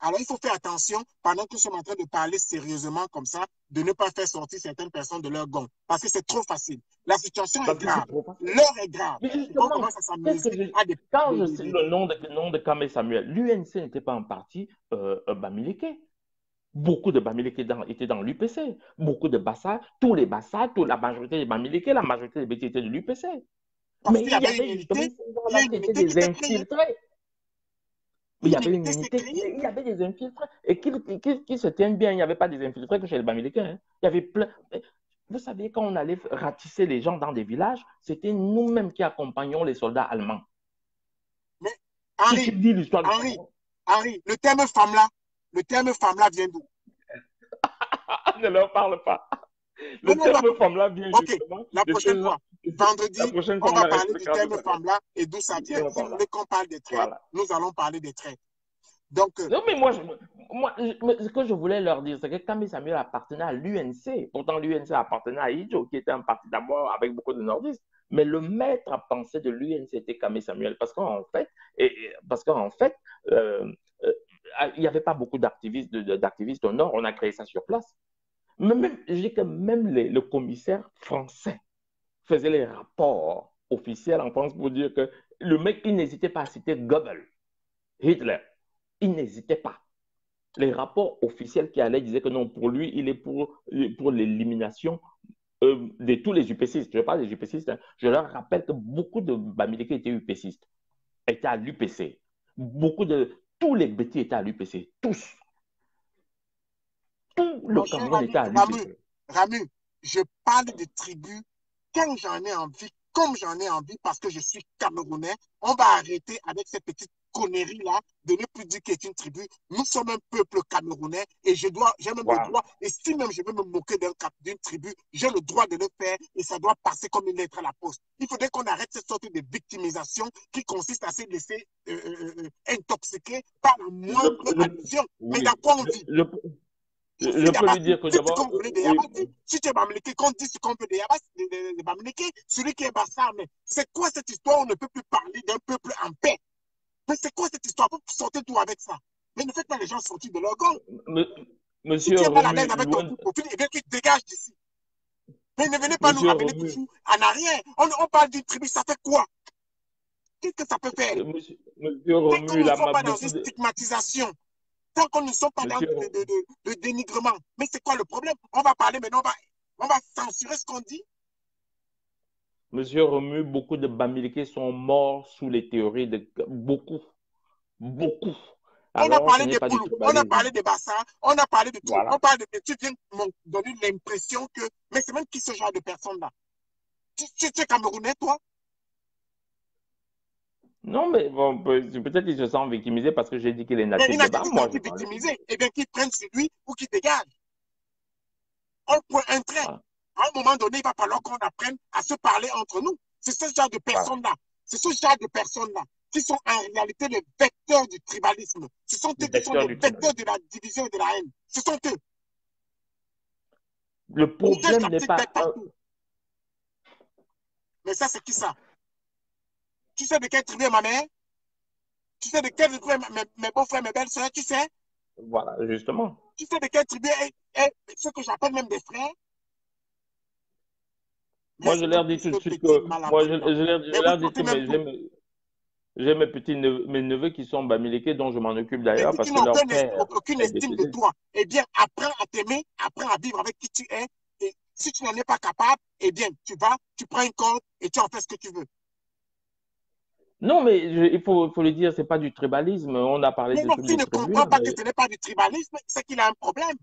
Alors, il faut faire attention, pendant que nous sommes en train de parler sérieusement comme ça, de ne pas faire sortir certaines personnes de leur gond. Parce que c'est trop facile. La situation est parce que c'est grave. trop facile. L'heure est grave. Mais Il faut qu'on justement, commence à s'amuser à des. quand je sais le nom de Kame Samuel, l'UNC n'était pas un parti bamileke. Beaucoup de Bamileke étaient dans l'UPC. Beaucoup de Bassa, tous les Bassa, toute la majorité des Bamileke, la majorité des Bétis étaient de l'UPC. Parce Mais qu'il y il y avait une avait justement unité, ces il y a gens-là une qui étaient unité qui des s'est créée. infiltrés. Il y Une avait une unité s'est unité, créée. il y avait des infiltrés. Et qu'ils se tiennent bien, il n'y avait pas des infiltrés que chez les Bamileke. Hein. Il y avait plein. Vous savez, quand on allait ratisser les gens dans des villages, c'était nous-mêmes qui accompagnions les soldats allemands. Mais Si tu lis l'histoire du Henri, Cameroun, le terme femme là vient d'où? ne leur parle pas. Non, Le non, terme femme-là vient ok, justement la de prochaine ces gens. fois, vendredi, La prochaine on fois, on va leur parler du expliquera tout terme ça. femme là et d'où ça vient. Si vous voulez qu'on parle des traits, Voilà. nous allons parler des traits. Donc, Non, mais moi, ce que je voulais leur dire, c'est que Kame Samuel appartenait à l'UNC. Pourtant, l'UNC appartenait à Idjo, qui était un parti d'abord avec beaucoup de nordistes. Mais le maître à penser de l'UNC était Kame Samuel. Parce qu'en fait euh, euh, il n'y avait pas beaucoup d'activistes au Nord. On a créé ça sur place. Je dis que même le commissaire français faisait les rapports officiels en France pour dire que le mec, il n'hésitait pas à citer Goebbels, Hitler. Il n'hésitait pas. Les rapports officiels qui allaient disaient que non, pour lui, il est pour l'élimination de tous les UPCistes. Je parle des UPCistes. Hein. Je leur rappelle que beaucoup de Bamileke étaient UPCistes, étaient à l'UPC. Tous les bêtis étaient à l'UPC. Tous. Tout le Mon cher Cameroun ami était à Ramu, l'UPC. Ramu, je parle de tribus quand j'en ai envie, comme j'en ai envie, parce que je suis Camerounais. On va arrêter avec ces petites conneries-là de ne plus dire qu'il est une tribu. Nous sommes un peuple camerounais et j'ai même le Wow. droit, et si même je veux me moquer d'une tribu, j'ai le droit de le faire et ça doit passer comme une lettre à la poste. Il faudrait qu'on arrête cette sorte de victimisation qui consiste à se laisser intoxiquer par la moindre allusion. Mais Oui. dans quoi on vit? Je Je suis peux lui Yabasi. dire que Dites ce que d'abord, vous voulez de oui, Yabasi. Si tu es Bamileke, qu'on dise ce qu'on veut de Yabasi, de Bamileke, celui qui est Bassar. Mais c'est quoi cette histoire? On ne peut plus parler d'un peuple en paix. Mais c'est quoi cette histoire? Vous sortez tout avec ça. Mais ne faites pas les gens sortir de leur gang. me- Si monsieur tu es mal à l'aise Remu, avec ton loin, profil, eh bien, tu te dégages d'ici. Mais ne venez pas nous monsieur ramener Remu, toujours en arrière. On parle d'une tribu, ça fait quoi? Qu'est-ce que ça peut faire? monsieur Tant qu'on Remu, ne là, soit pas dans une beaucoup de, stigmatisation, tant qu'on ne soit pas dans monsieur, le dénigrement. Mais c'est quoi le problème? On va parler maintenant, on va censurer ce qu'on dit. monsieur Remu, beaucoup de Bamileke sont morts sous les théories de, beaucoup, beaucoup. On a Alors, ce parlé n'est des pas du Poulous, on a tribalisme. parlé des Bassins, on a parlé de tout. On Voilà. parle de. Tu viens de me donner l'impression que. Mais c'est même qui ce genre de personne-là? Tu es Camerounais, toi? Non, mais bon, peut-être qu'il se sent victimisé parce que j'ai dit qu'il est Mais natif il de n'a qu'à Bam. se Moi, je sentir parle. victimisé. Eh bien, qu'il prenne sur lui ou qu'il dégage. On point un trait. Voilà. À un moment donné, il va falloir qu'on apprenne à se parler entre nous. C'est ce genre de Voilà. personnes-là. C'est ce genre de personnes-là qui sont en réalité les vecteurs du tribalisme. Ce sont Le eux qui sont vecteur les du vecteurs tribalisme. de la division et de la haine. Ce sont eux. Le Niger problème n'est captive pas d'être partout. Mais ça, c'est qui ça? Tu sais de quelle tribu est ma mère? Tu sais de quelle tribu est mes beaux-frères, mes belles-sœurs? Tu sais? voilà, justement. Tu sais de quelle tribu est ce que j'appelle même des frères? Moi, je Espèce leur dis tout de de suite petit que, moi, malappris là. Mais je vous leur dis que sortez même tout. j'ai mes petits neveux, mes neveux qui sont bamileke, dont je m'en occupe Mais d'ailleurs si tu parce que n'as leur père aucune est estime de décédé. toi, eh bien, apprends à t'aimer, apprends à vivre avec qui tu es. Et si tu n'en es pas capable, eh bien, tu prends une corde et tu en fais ce que tu veux. Non, mais faut le dire, c'est pas du tribalisme. On a parlé Mais de non, toutes s'il les ne tribus, comprend là, pas que mais ce n'est pas du tribalisme, c'est qu'il a un problème.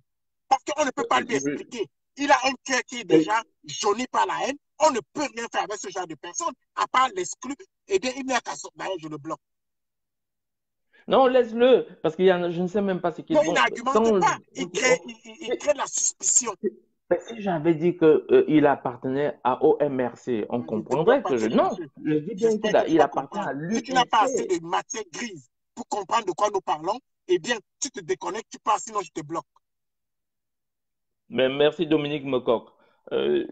Parce qu'on ne peut pas lui je- expliquer. Il a un cœur qui est et- déjà jauni par la haine. On ne peut rien faire avec ce genre de personne, à part l'exclure. Eh bien, il n'y a qu'à sortir. D'ailleurs, je le bloque. non, laisse-le, parce je ne sais même pas ce qu'il, Mais il bon, n'argumente quand, pas. on- Il crée de la suspicion. mais si j'avais dit que, il appartenait à OMRC, on Ne te bloque comprendrait pas, que non, monsieur. je dis bien J'espère que tu il vas appartient comprendre. à Si tu n'as pas assez l'UNC. de matière grise pour comprendre de quoi nous parlons, eh bien, tu te déconnectes, tu pars, sinon je te bloque. Mais merci Dominique Mecoq. Et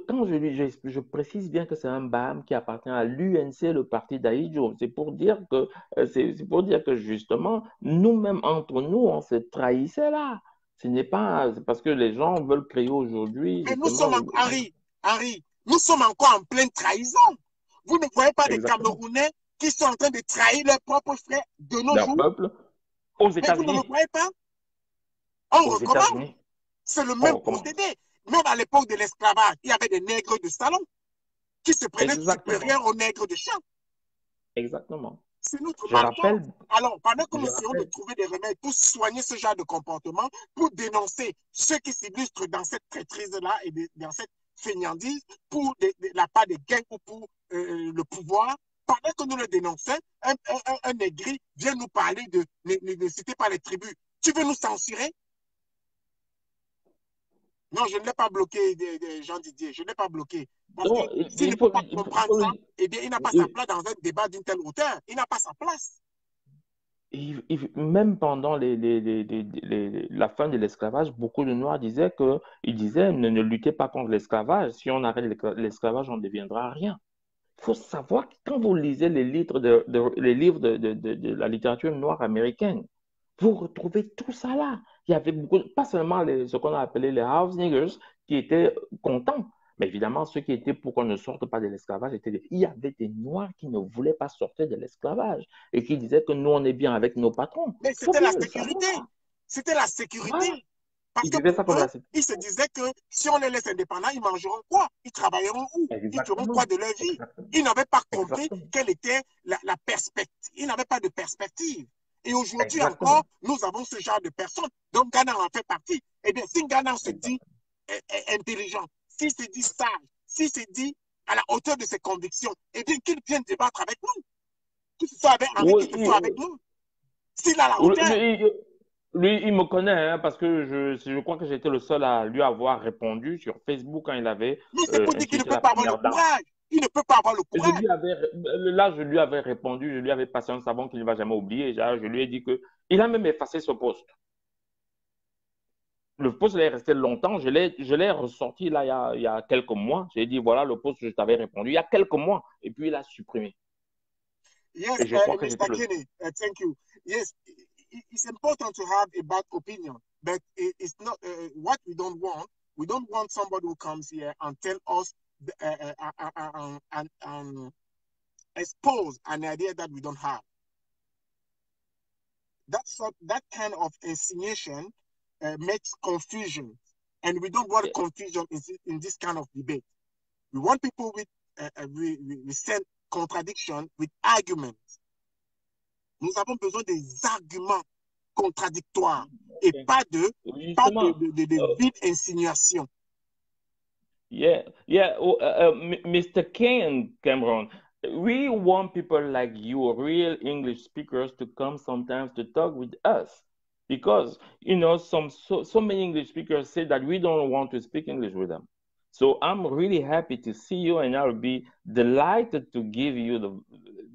quand je précise bien que c'est un BAM qui appartient à l'UNC, le parti d'Aïdjo. C'est pour dire que justement, nous-mêmes, entre nous, on se trahissait là. C'est parce que les gens veulent créer aujourd'hui, Mais nous sommes, justement. Henri, nous sommes encore en pleine trahison. Vous ne voyez pas des Exactement. Camerounais qui sont en train de trahir leurs propres frères de nos D'un jours? peuple aux Mais vous ne le États-Unis. voyez pas? On Aux recommence. États-Unis, C'est le on même recommence. procédé. Même à l'époque de l'esclavage, il y avait des nègres de salon qui se prenaient Exactement. supérieurs aux nègres de champ. Exactement. C'est notre Je malchance. rappelle, Alors, pendant que nous je essayons de rappelle. trouver des remèdes pour soigner ce genre de comportement, pour dénoncer ceux qui s'illustrent dans cette traîtrise-là et dans cette fainéantise, pour la part des gains ou pour le pouvoir, pendant que nous le dénonçons, un négri vient nous parler de ne citer pas les tribus. Tu veux nous censurer? Non, je ne l'ai pas bloqué, Jean Didier. Je ne l'ai pas bloqué. Parce que Non, s'il ne peut pas comprendre ça, eh bien, il n'a pas sa il- place dans un débat d'une telle hauteur. Il n'a pas sa place. même pendant la fin de l'esclavage, beaucoup de Noirs disaient ils disaient ne luttez pas contre l'esclavage. Si on arrête l'esclavage, on ne deviendra rien. Il faut savoir que quand vous lisez les livres de la littérature noire américaine, vous retrouvez tout ça là. il y avait beaucoup, pas seulement ce qu'on a appelé les house niggers qui étaient contents, mais évidemment, ceux qui étaient pour qu'on ne sorte pas de l'esclavage il y avait des Noirs qui ne voulaient pas sortir de l'esclavage et qui disaient que nous, on est bien avec nos patrons. Mais Il faut c'était la bien le sécurité. savoir. C'était la sécurité. Voilà. Parce Ils que disaient pour ça comme eux, la ils se disaient que si on les laisse indépendants, ils mangeront quoi? Ils travailleront où? Ils feront quoi Exactement. de leur vie? Exactement. Ils n'avaient pas compris Exactement. quelle était la perspective. Ils n'avaient pas de perspective. Et aujourd'hui encore, Exactement. nous avons ce genre de personnes. Donc Ghana en fait partie. Eh bien, si Ghana se dit intelligent, s'il se dit sage, s'il se dit à la hauteur de ses convictions, eh bien, qu'il vienne débattre avec nous. Que ce soit avec Henri, que ce soit avec nous. S'il a la hauteur. Lui, il me connaît hein, parce que je crois que j'étais le seul à lui avoir répondu sur Facebook quand il avait Mais c'est pour dire qu'il ne insulté peut la pas avoir le première dame. courage. Il ne peut pas avoir le Et je courage. lui avais, là, je lui avais répondu, je lui avais passé un savon qu'il ne va jamais oublier. Je lui ai dit que il a même effacé ce poste. Le poste il est resté longtemps. Je l'ai ressorti là il y a quelques mois. J'ai dit voilà le poste que je t'avais répondu il y a quelques mois. Et puis il a supprimé. Yes, Et je crois que j'étais Mr. le. Kinney, thank you. Yes, it's important to have a bad opinion, but it's not what we don't want. We don't want somebody who comes here and tell us and expose an idea that we don't have. That kind of insinuation makes confusion, and we don't want confusion in this kind of debate. We want people with we send contradiction with arguments. Nous avons besoin des arguments contradictoires et pas de vides insinuations. Yeah, Mr. Ken Cameron, we want people like you, real English speakers, to come sometimes to talk with us. Because, you know, so many English speakers say that we don't want to speak English with them. So I'm really happy to see you, and I'll be delighted to give you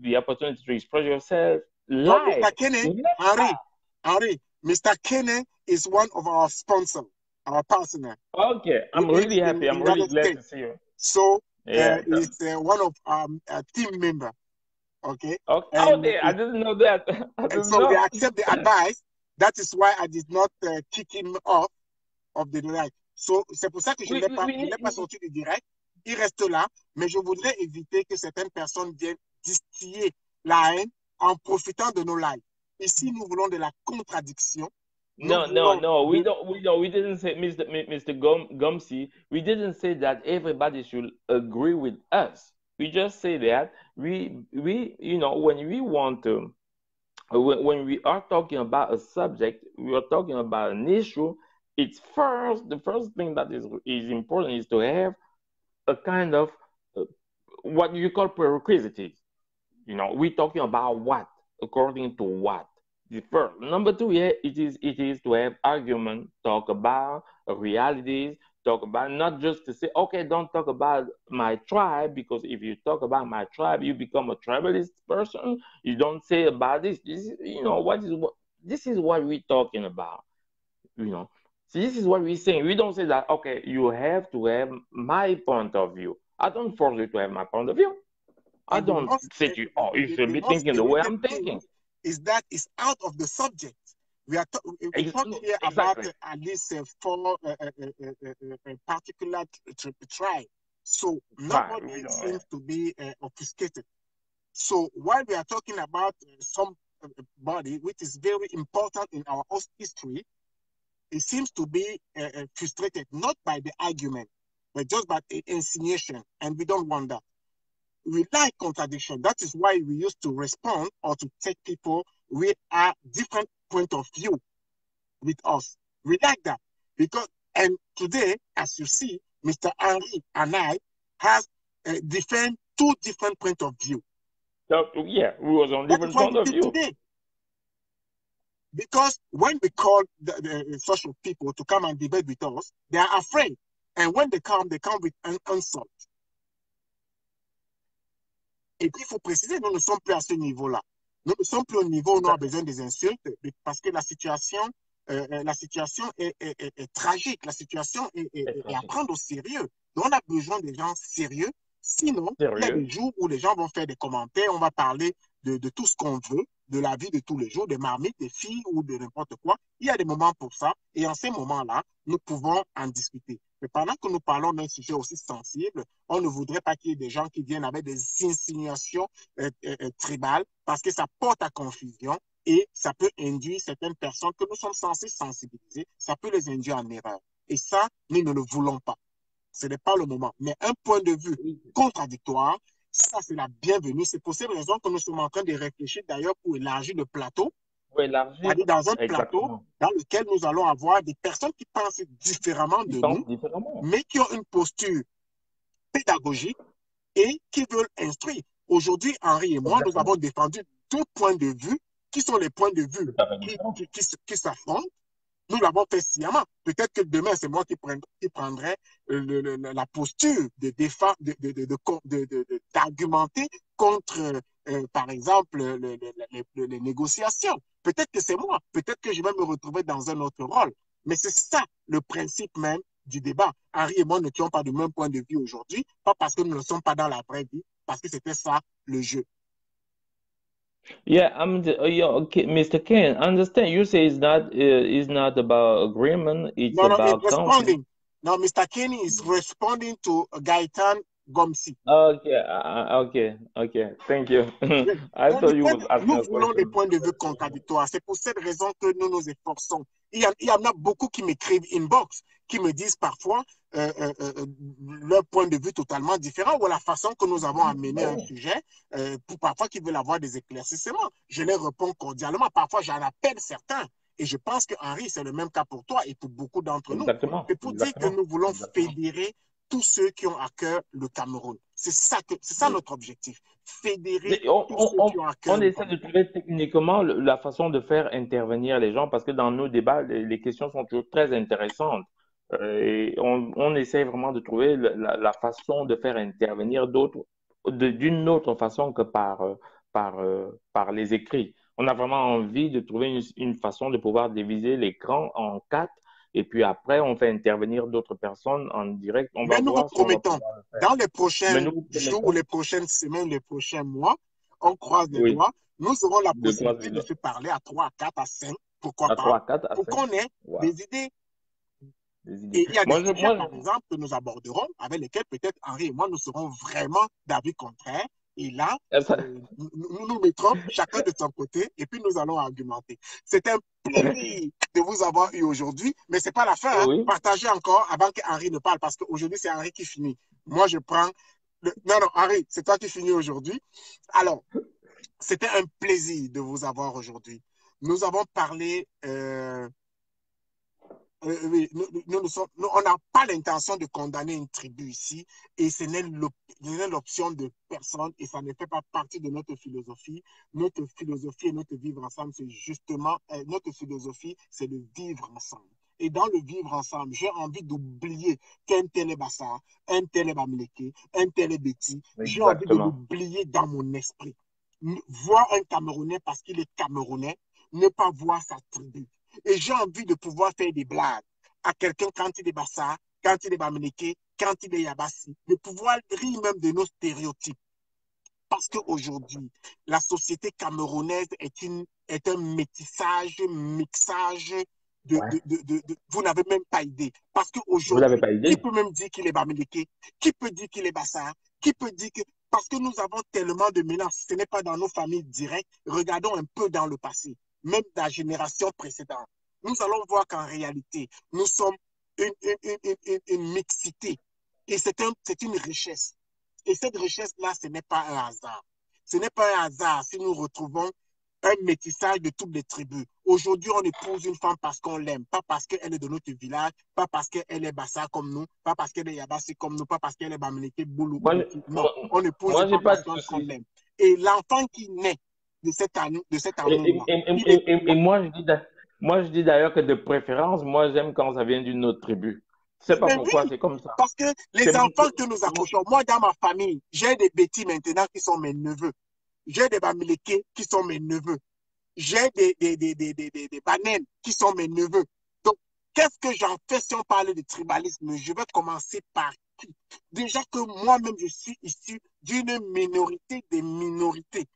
the opportunity to express yourself live. Mr. Kenney, Henry, Mr. Kenney is one of our sponsors, our partner. Okay, I'm really happy. I'm really glad to see you. So he's one of our team member. Okay. Okay. I didn't know that. They accept the advice. That is why I did not kick him off of the direct. So c'est pour ça que je ne l'ai pas sorti du direct. Il reste là, mais je voudrais éviter que certaines personnes viennent distiller la haine en profitant de nos lives. Ici, nous voulons de la contradiction. No. We didn't say, Mr. Gumsey, we didn't say that everybody should agree with us. We just say that we you know, when we want to, when we are talking about a subject, we are talking about an issue. The first thing that is important is to have a kind of what you call prerequisites. You know, we're talking about what, according to what. The first. Number two, yeah, it is to have argument, talk about realities, talk about not just to say, okay, don't talk about my tribe, because if you talk about my tribe, you become a tribalist person. You don't say about this. You know, this is what we're talking about. You know, so this is what we're saying. We don't say that, okay, you have to have my point of view. I don't force you to have my point of view. I don't say to you, oh, you should be thinking the way I'm thinking. Is that it's out of the subject. We talk here about at least four particular tribe. So nobody seems to be obfuscated. So while we are talking about somebody which is very important in our history, it seems to be frustrated not by the argument, but just by the insinuation, and we don't want that. We like contradiction. That is why we used to respond or to take people with a different point of view with us. We like that because, and today, as you see, Mr. Henry and I have two different point of view. So, yeah, we was on different point of view. Today. Because when we call the social people to come and debate with us, they are afraid. And when they come with an insult. Et puis, il faut préciser, nous ne sommes plus à ce niveau-là. Nous ne sommes plus au niveau où on a besoin des insultes parce que la situation est tragique. La situation est à prendre au sérieux. Donc, on a besoin des gens sérieux. Sinon, il y a des jours où les gens vont faire des commentaires, on va parler de tout ce qu'on veut. de la vie de tous les jours, des marmites, des filles ou de n'importe quoi. Il y a des moments pour ça. Et en ces moments-là, nous pouvons en discuter. Mais pendant que nous parlons d'un sujet aussi sensible, on ne voudrait pas qu'il y ait des gens qui viennent avec des insinuations tribales parce que ça porte à confusion et ça peut induire certaines personnes que nous sommes censés sensibiliser, ça peut les induire en erreur. Et ça, nous ne le voulons pas. Ce n'est pas le moment. Mais un point de vue contradictoire, ça, c'est la bienvenue. C'est pour cette raison que nous sommes en train de réfléchir d'ailleurs pour élargir le plateau, Pour élargir, c'est-à-dire dans un plateau exactement. dans lequel nous allons avoir des personnes qui pensent différemment Ils de pensent nous, différemment. mais qui ont une posture pédagogique et qui veulent instruire. Aujourd'hui, Henri et moi, nous Exactement. avons défendu deux points de vue qui sont les points de vue Tout à fait différent. qui s'affrontent. Nous l'avons fait sciemment. Peut-être que demain, c'est moi qui prendrai la posture de défense, d'argumenter contre, par exemple, les négociations. Peut-être que c'est moi. Peut-être que je vais me retrouver dans un autre rôle. Mais c'est ça le principe même du débat. Henri et moi n'étions pas du même point de vue aujourd'hui, pas parce que nous ne sommes pas dans la vraie vie, parce que c'était ça le jeu. Yeah, yeah, okay, Mr. Ken, understand you say it's not about agreement, it's No, no, it's about conflict. responding. Now, Mr. Kenny is responding to Gaetan Gomsi. Okay, okay, okay. Thank you. Oui. I Donc, thought you was nous asking a voulons des question. points de vue contradictoires. C'est pour cette raison que nous nous efforçons. Il y en a beaucoup qui m'écrivent inbox, qui me disent parfois leur point de vue totalement différent ou la façon que nous avons amené un sujet, pour parfois qu'ils veulent avoir des éclaircissements. Je les réponds cordialement. Parfois, j'en appelle certains. Et je pense que Henri, c'est le même cas pour toi et pour beaucoup d'entre nous. Exactement, C'est pour dire que exactement, nous voulons exactement. fédérer tous ceux qui ont à cœur le Cameroun. C'est ça Oui. notre objectif. Fédérer Mais On, tous on, ceux qui on, ont à cœur on le essaie Cameroun. de trouver techniquement la façon de faire intervenir les gens parce que dans nos débats, les questions sont toujours très intéressantes. Et on essaie vraiment de trouver la façon de faire intervenir d'autres, d'une autre façon que par les écrits. On a vraiment envie de trouver une façon de pouvoir diviser l'écran en quatre et puis après, on fait intervenir d'autres personnes en direct. On va Mais nous vous voir si on va promettons, pouvoir le faire. dans les Mais prochains nous vous jours ou promettons, les prochaines semaines, les prochains mois, on croise les oui, doigts, nous aurons la de quoi possibilité de se parler à 3, à 4, à 5, pourquoi à pas, 3, 4, à pour 5. qu'on ait Voilà, des idées. des idées. Et il y a des Moi, je, sujets, moi, par exemple, que nous aborderons, avec lesquels peut-être Henri et moi, nous serons vraiment d'avis contraire. Et là, nous mettrons chacun de son côté et puis nous allons argumenter. C'est un plaisir de vous avoir eu aujourd'hui, mais ce n'est pas la fin. Hein. oui, Partagez encore avant que Henri ne parle parce qu'aujourd'hui, c'est Henri qui finit. Moi, je prends. Non, non, Henri, c'est toi qui finis aujourd'hui. Alors, c'était un plaisir de vous avoir aujourd'hui. Nous avons parlé oui, on n'a pas l'intention de condamner une tribu ici et ce n'est l'option de personne et ça ne fait pas partie de notre philosophie. Notre philosophie et notre vivre ensemble, c'est justement, notre philosophie, c'est de vivre ensemble. Et dans le vivre ensemble, j'ai envie d'oublier qu'un tel est Bassa, un tel est Bamileke, un tel est Betty. J'ai envie de exactement. l'oublier dans mon esprit. Voir un Camerounais parce qu'il est Camerounais, ne pas voir sa tribu. Et j'ai envie de pouvoir faire des blagues à quelqu'un quand il est Bassa, quand il est Bamileke, quand il est Yabassi, de pouvoir rire même de nos stéréotypes. Parce qu'aujourd'hui, la société camerounaise est un métissage, mixage Ouais. vous n'avez même pas idée. Parce Vous n'avez qu'aujourd'hui, pas qui idée? peut même dire qu'il est Bamileke? Qui peut dire qu'il est Bassa? Qui peut dire que... Parce que nous avons tellement de mélange, ce n'est pas dans nos familles directes. Regardons un peu dans le passé, même dans la génération précédente. Nous allons voir qu'en réalité, nous sommes une mixité. Et c'est une richesse. Et cette richesse-là, ce n'est pas un hasard. Ce n'est pas un hasard si nous retrouvons un métissage de toutes les tribus. Aujourd'hui, on épouse une femme parce qu'on l'aime, pas parce qu'elle est de notre village, pas parce qu'elle est Bassa comme nous, pas parce qu'elle est Yabassi comme nous, pas parce qu'elle est Bamileke, Boulou ou Moi, Béti. Non, on épouse une moi, j'ai femme pas parce de qu'on souci. l'aime. Et l'enfant qui naît de cet amour-là, il est Et moi, moi, je dis d'ailleurs que de préférence, moi, j'aime quand ça vient d'une autre tribu. Je sais pas mais pourquoi, oui, c'est comme ça. parce que C'est les mon, enfants que nous accouchons, moi dans ma famille, j'ai des bêtis maintenant qui sont mes neveux. J'ai des Bamileke qui sont mes neveux. J'ai des Banènes qui sont mes neveux. Donc, qu'est-ce que j'en fais si on parle de tribalisme? Je vais commencer par qui? Déjà que moi-même, je suis issu d'une minorité des minorités.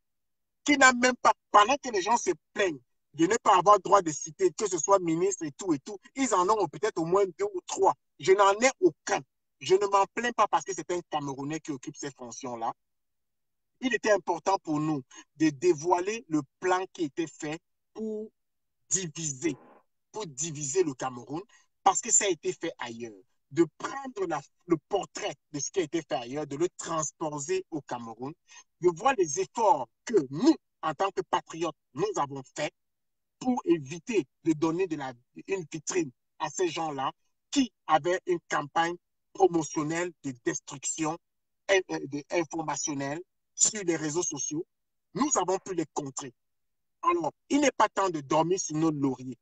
qui n'a même pas, pendant que les gens se plaignent de ne pas avoir droit de citer, que ce soit ministre et tout, ils en ont peut-être au moins 2 ou 3. Je n'en ai aucun. Je ne m'en plains pas parce que c'est un Camerounais qui occupe ces fonctions-là. Il était important pour nous de dévoiler le plan qui était fait pour diviser, pour diviser le Cameroun, parce que ça a été fait ailleurs. De prendre le portrait de ce qui a été fait ailleurs, de le transposer au Cameroun, de voir les efforts que nous, en tant que patriotes, nous avons faits pour éviter de donner une vitrine à ces gens-là qui avaient une campagne promotionnelle de destruction informationnelle sur les réseaux sociaux. Nous avons pu les contrer. Alors, il n'est pas temps de dormir sur nos lauriers.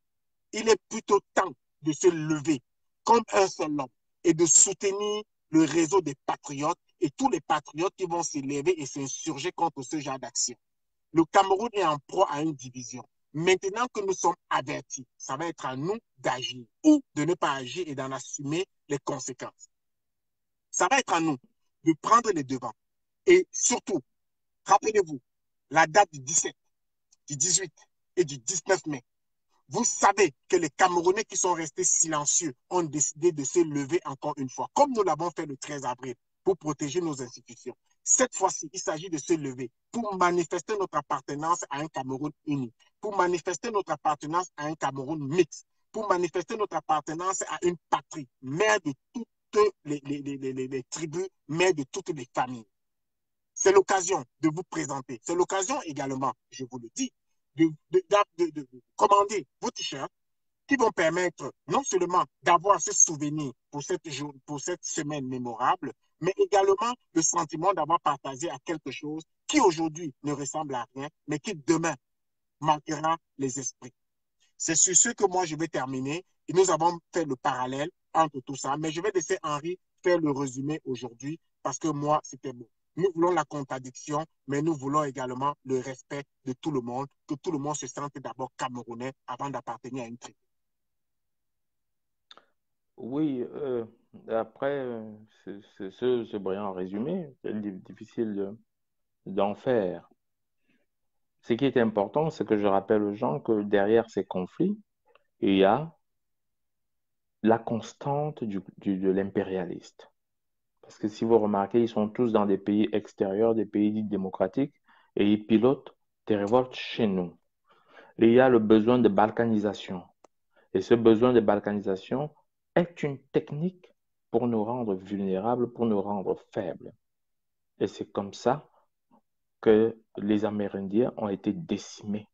Il est plutôt temps de se lever comme un seul homme et de soutenir le réseau des patriotes et tous les patriotes qui vont s'élever et s'insurger contre ce genre d'action. Le Cameroun est en proie à une division. Maintenant que nous sommes avertis, ça va être à nous d'agir ou de ne pas agir et d'en assumer les conséquences. Ça va être à nous de prendre les devants. Et surtout, rappelez-vous, la date du 17, du 18 et du 19 mai. Vous savez que les Camerounais qui sont restés silencieux ont décidé de se lever encore une fois, comme nous l'avons fait le 13 avril, pour protéger nos institutions. Cette fois-ci, il s'agit de se lever pour manifester notre appartenance à un Cameroun uni, pour manifester notre appartenance à un Cameroun mixte, pour manifester notre appartenance à une patrie, mère de toutes les tribus, mère de toutes les familles. C'est l'occasion de vous présenter. C'est l'occasion également, je vous le dis, de commander vos t-shirts qui vont permettre non seulement d'avoir ce souvenir pour cette semaine mémorable, mais également le sentiment d'avoir partagé à quelque chose qui aujourd'hui ne ressemble à rien, mais qui demain marquera les esprits. C'est sur ce que moi je vais terminer. Et nous avons fait le parallèle entre tout ça, mais je vais laisser Henri faire le résumé aujourd'hui parce que moi, c'était bon. Nous voulons la contradiction, mais nous voulons également le respect de tout le monde, que tout le monde se sente d'abord camerounais avant d'appartenir à une tribu. Oui, après ce brillant résumé, c'est difficile d'en faire. Ce qui est important, c'est que je rappelle aux gens que derrière ces conflits, il y a la constante de l'impérialiste. Parce que si vous remarquez, ils sont tous dans des pays extérieurs, des pays dits démocratiques, et ils pilotent des révoltes chez nous. Et il y a le besoin de balkanisation. Et ce besoin de balkanisation est une technique pour nous rendre vulnérables, pour nous rendre faibles. Et c'est comme ça que les Amérindiens ont été décimés.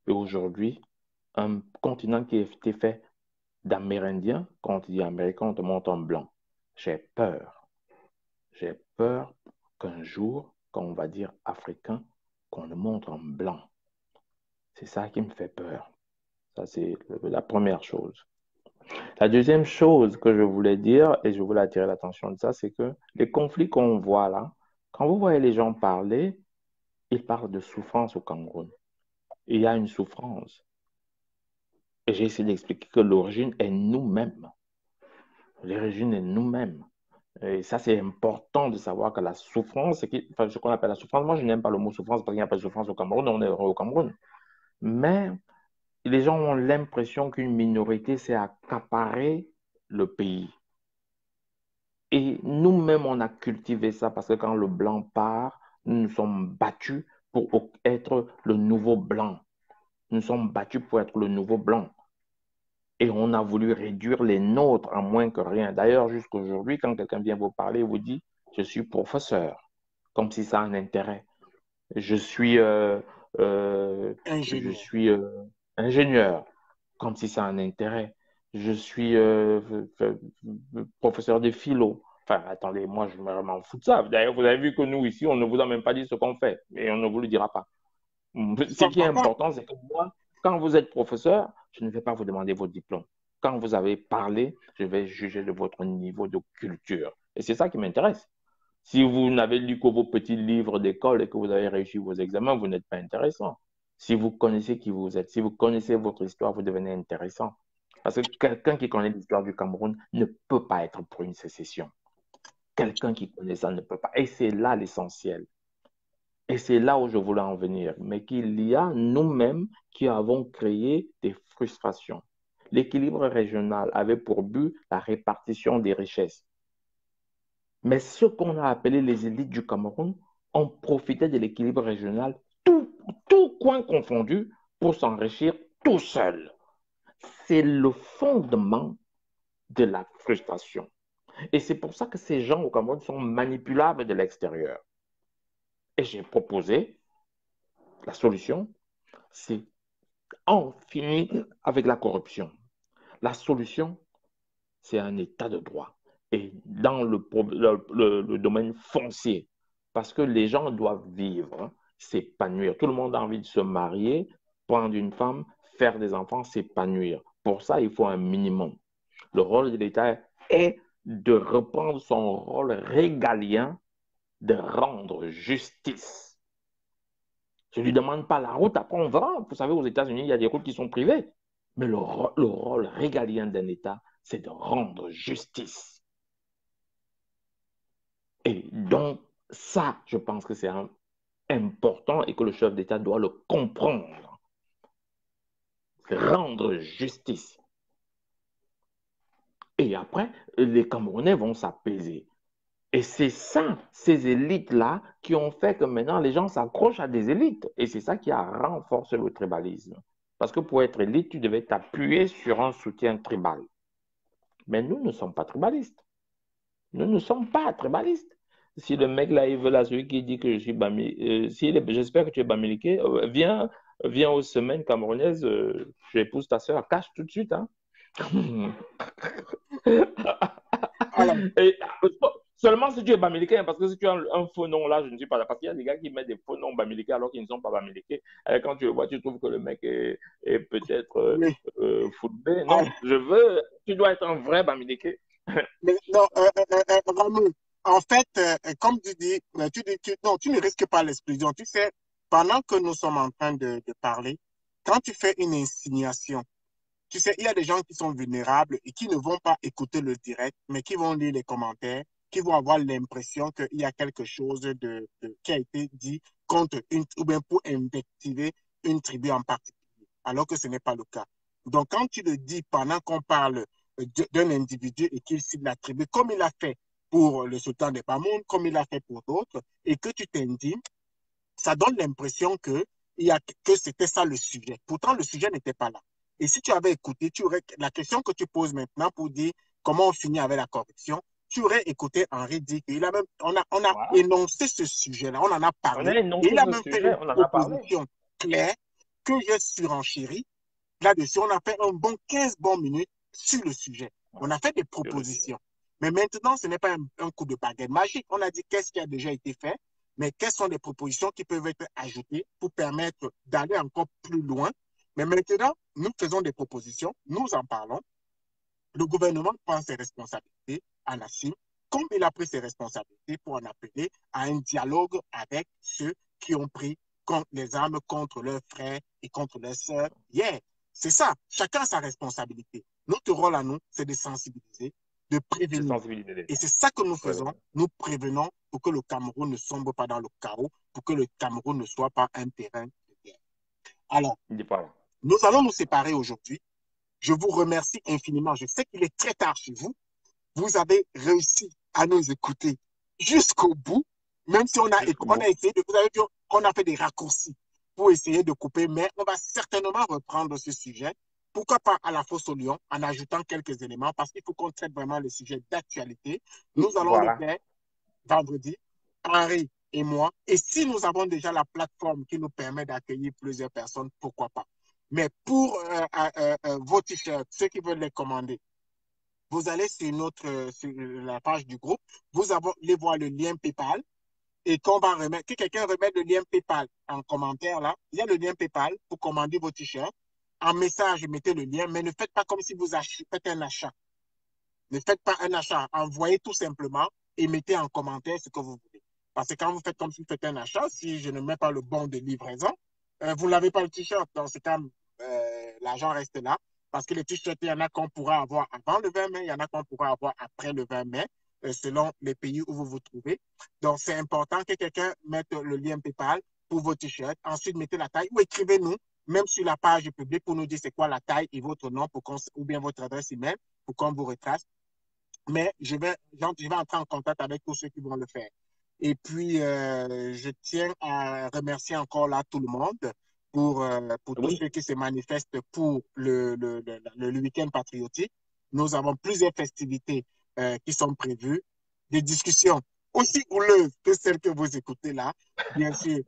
Et aujourd'hui, un continent qui a été fait d'Amérindiens, quand on dit Américain, on te montre en blanc. J'ai peur. J'ai peur qu'un jour, quand on va dire Africain, qu'on le montre en blanc. C'est ça qui me fait peur. Ça, c'est la première chose. La deuxième chose que je voulais dire, et je voulais attirer l'attention de ça, c'est que les conflits qu'on voit là, quand vous voyez les gens parler, ils parlent de souffrance au Cameroun. Il y a une souffrance. Et j'ai essayé d'expliquer que l'origine est nous-mêmes. L'origine est nous-mêmes. Et ça, c'est important de savoir que la souffrance, enfin, ce qu'on appelle la souffrance, moi, je n'aime pas le mot souffrance parce qu'il n'y a pas de souffrance au Cameroun, on est heureux au Cameroun. Mais les gens ont l'impression qu'une minorité s'est accaparé le pays. Et nous-mêmes, on a cultivé ça parce que quand le blanc part, nous nous sommes battus pour être le nouveau blanc. Nous sommes battus pour être le nouveau blanc. Et on a voulu réduire les nôtres à moins que rien. D'ailleurs, jusqu'aujourd'hui, quand quelqu'un vient vous parler, il vous dit, je suis professeur, comme si ça a un intérêt. Je suis, je Ingénieur. suis ingénieur, comme si ça a un intérêt. Je suis professeur de philo. Enfin, attendez, moi, je m'en fous de ça. D'ailleurs, vous avez vu que nous, ici, on ne vous a même pas dit ce qu'on fait. Et on ne vous le dira pas. Ce Sans qui est papa, important, c'est que moi, quand vous êtes professeur, je ne vais pas vous demander votre diplôme. Quand vous avez parlé, je vais juger de votre niveau de culture. Et c'est ça qui m'intéresse. Si vous n'avez lu que vos petits livres d'école et que vous avez réussi vos examens, vous n'êtes pas intéressant. Si vous connaissez qui vous êtes, si vous connaissez votre histoire, vous devenez intéressant. Parce que quelqu'un qui connaît l'histoire du Cameroun ne peut pas être pour une sécession. Quelqu'un qui connaît ça ne peut pas. Et c'est là l'essentiel. Et c'est là où je voulais en venir, mais qu'il y a nous-mêmes qui avons créé des frustrations. L'équilibre régional avait pour but la répartition des richesses. Mais ce qu'on a appelé les élites du Cameroun ont profité de l'équilibre régional, tout coin confondu, pour s'enrichir tout seul. C'est le fondement de la frustration. Et c'est pour ça que ces gens au Cameroun sont manipulables de l'extérieur. Et j'ai proposé la solution, c'est en finir avec la corruption. La solution, c'est un état de droit. Et dans le domaine foncier, parce que les gens doivent vivre, s'épanouir. Tout le monde a envie de se marier, prendre une femme, faire des enfants, s'épanouir. Pour ça, il faut un minimum. Le rôle de l'État est de reprendre son rôle régalien de rendre justice. Je ne lui demande pas la route, après on verra. Vous savez, aux États-Unis, il y a des routes qui sont privées. Mais le rôle régalien d'un État, c'est de rendre justice. Et donc, ça, je pense que c'est important et que le chef d'État doit le comprendre. Rendre justice. Et après, les Camerounais vont s'apaiser. Et c'est ça, ces élites-là, qui ont fait que maintenant les gens s'accrochent à des élites. Et c'est ça qui a renforcé le tribalisme. Parce que pour être élite, tu devais t'appuyer sur un soutien tribal. Mais nous ne sommes pas tribalistes. Nous ne sommes pas tribalistes. Si le mec là, il veut là, celui qui dit que je suis Bamileke, j'espère que tu es Bamileke, viens aux semaines camerounaises, j'épouse ta soeur, cache tout de suite. Hein. Alors, Et, seulement si tu es Bamileke, parce que si tu as un faux nom là, je ne suis pas là. Parce qu'il y a des gars qui mettent des faux noms Bamileke alors qu'ils ne sont pas Bamileke. Quand tu le vois, tu trouves que le mec est peut-être oui. footballé. Non, Alors, tu dois être un vrai Bamileke. mais non, Ramon, en fait, comme tu dis, non, tu ne risques pas l'explosion. Tu sais, pendant que nous sommes en train de parler, quand tu fais une insinuation, tu sais, il y a des gens qui sont vulnérables et qui ne vont pas écouter le direct, mais qui vont lire les commentaires, qui vont avoir l'impression qu'il y a quelque chose qui a été dit contre ou bien pour invectiver une tribu en particulier, alors que ce n'est pas le cas. Donc, quand tu le dis pendant qu'on parle d'un individu et qu'il cite la tribu, comme il a fait pour le sultan de Bamoun, comme il a fait pour d'autres, et que tu t'indignes, ça donne l'impression que c'était ça le sujet. Pourtant, le sujet n'était pas là. Et si tu avais écouté, la question que tu poses maintenant pour dire comment on finit avec la corruption, tu aurais écouté Henri dire on a Voilà. énoncé ce sujet-là, on en a On a parlé, et énoncé il a ce même fait sujet, une on en a parlé. proposition claire que j'ai surenchérie. Là-dessus, on a fait un bon 15 bonnes minutes sur le sujet. On a fait des propositions. Mais maintenant, ce n'est pas un coup de baguette magique. On a dit qu'est-ce qui a déjà été fait, mais quelles sont les propositions qui peuvent être ajoutées pour permettre d'aller encore plus loin. Mais maintenant, nous faisons des propositions, nous en parlons. Le gouvernement prend ses responsabilités en assume, comme il a pris ses responsabilités pour en appeler à un dialogue avec ceux qui ont pris les armes contre leurs frères et contre leurs sœurs hier. C'est ça, chacun a sa responsabilité. Notre rôle à nous, c'est de sensibiliser, de C'est prévenir. sensibiliser. Et c'est ça que nous Ouais. faisons. Nous prévenons pour que le Cameroun ne sombre pas dans le chaos, pour que le Cameroun ne soit pas un terrain de guerre. Alors, nous allons nous séparer aujourd'hui. Je vous remercie infiniment. Je sais qu'il est très tard chez vous. Vous avez réussi à nous écouter jusqu'au bout, même si on a essayé vous avez vu, on a fait des raccourcis pour essayer de couper, mais on va certainement reprendre ce sujet. Pourquoi pas à la fosse au lion, en ajoutant quelques éléments, parce qu'il faut qu'on traite vraiment le sujet d'actualité. Nous allons le faire vendredi, Henri et moi. Et si nous avons déjà la plateforme qui nous permet d'accueillir plusieurs personnes, pourquoi pas. Mais pour vos t-shirts, ceux qui veulent les commander, vous allez sur la page du groupe, vous allez voir le lien PayPal et qu'on va remettre, que quelqu'un remette le lien PayPal en commentaire là. Il y a le lien PayPal pour commander vos t-shirts. En message, mettez le lien, mais ne faites pas comme si vous faites un achat. Ne faites pas un achat. Envoyez tout simplement et mettez en commentaire ce que vous voulez. Parce que quand vous faites comme si vous faites un achat, si je ne mets pas le bon de livraison, vous n'avez pas le t-shirt. Dans ce cas, l'argent reste là. Parce que les t-shirts, il y en a qu'on pourra avoir avant le 20 mai, il y en a qu'on pourra avoir après le 20 mai. selon les pays où vous vous trouvez. Donc, c'est important que quelqu'un mette le lien PayPal pour vos t-shirts. Ensuite, mettez la taille ou écrivez-nous, même sur la page publique, pour nous dire c'est quoi la taille et votre nom ou bien votre adresse email pour qu'on vous retrace. Mais je vais entrer en contact avec tous ceux qui vont le faire. Et puis, je tiens à remercier encore là tout le monde pour tous Oui. ceux qui se manifestent pour le week-end patriotique. Nous avons plusieurs festivités qui sont prévues, des discussions aussi houleuses que celles que vous écoutez là, bien sûr,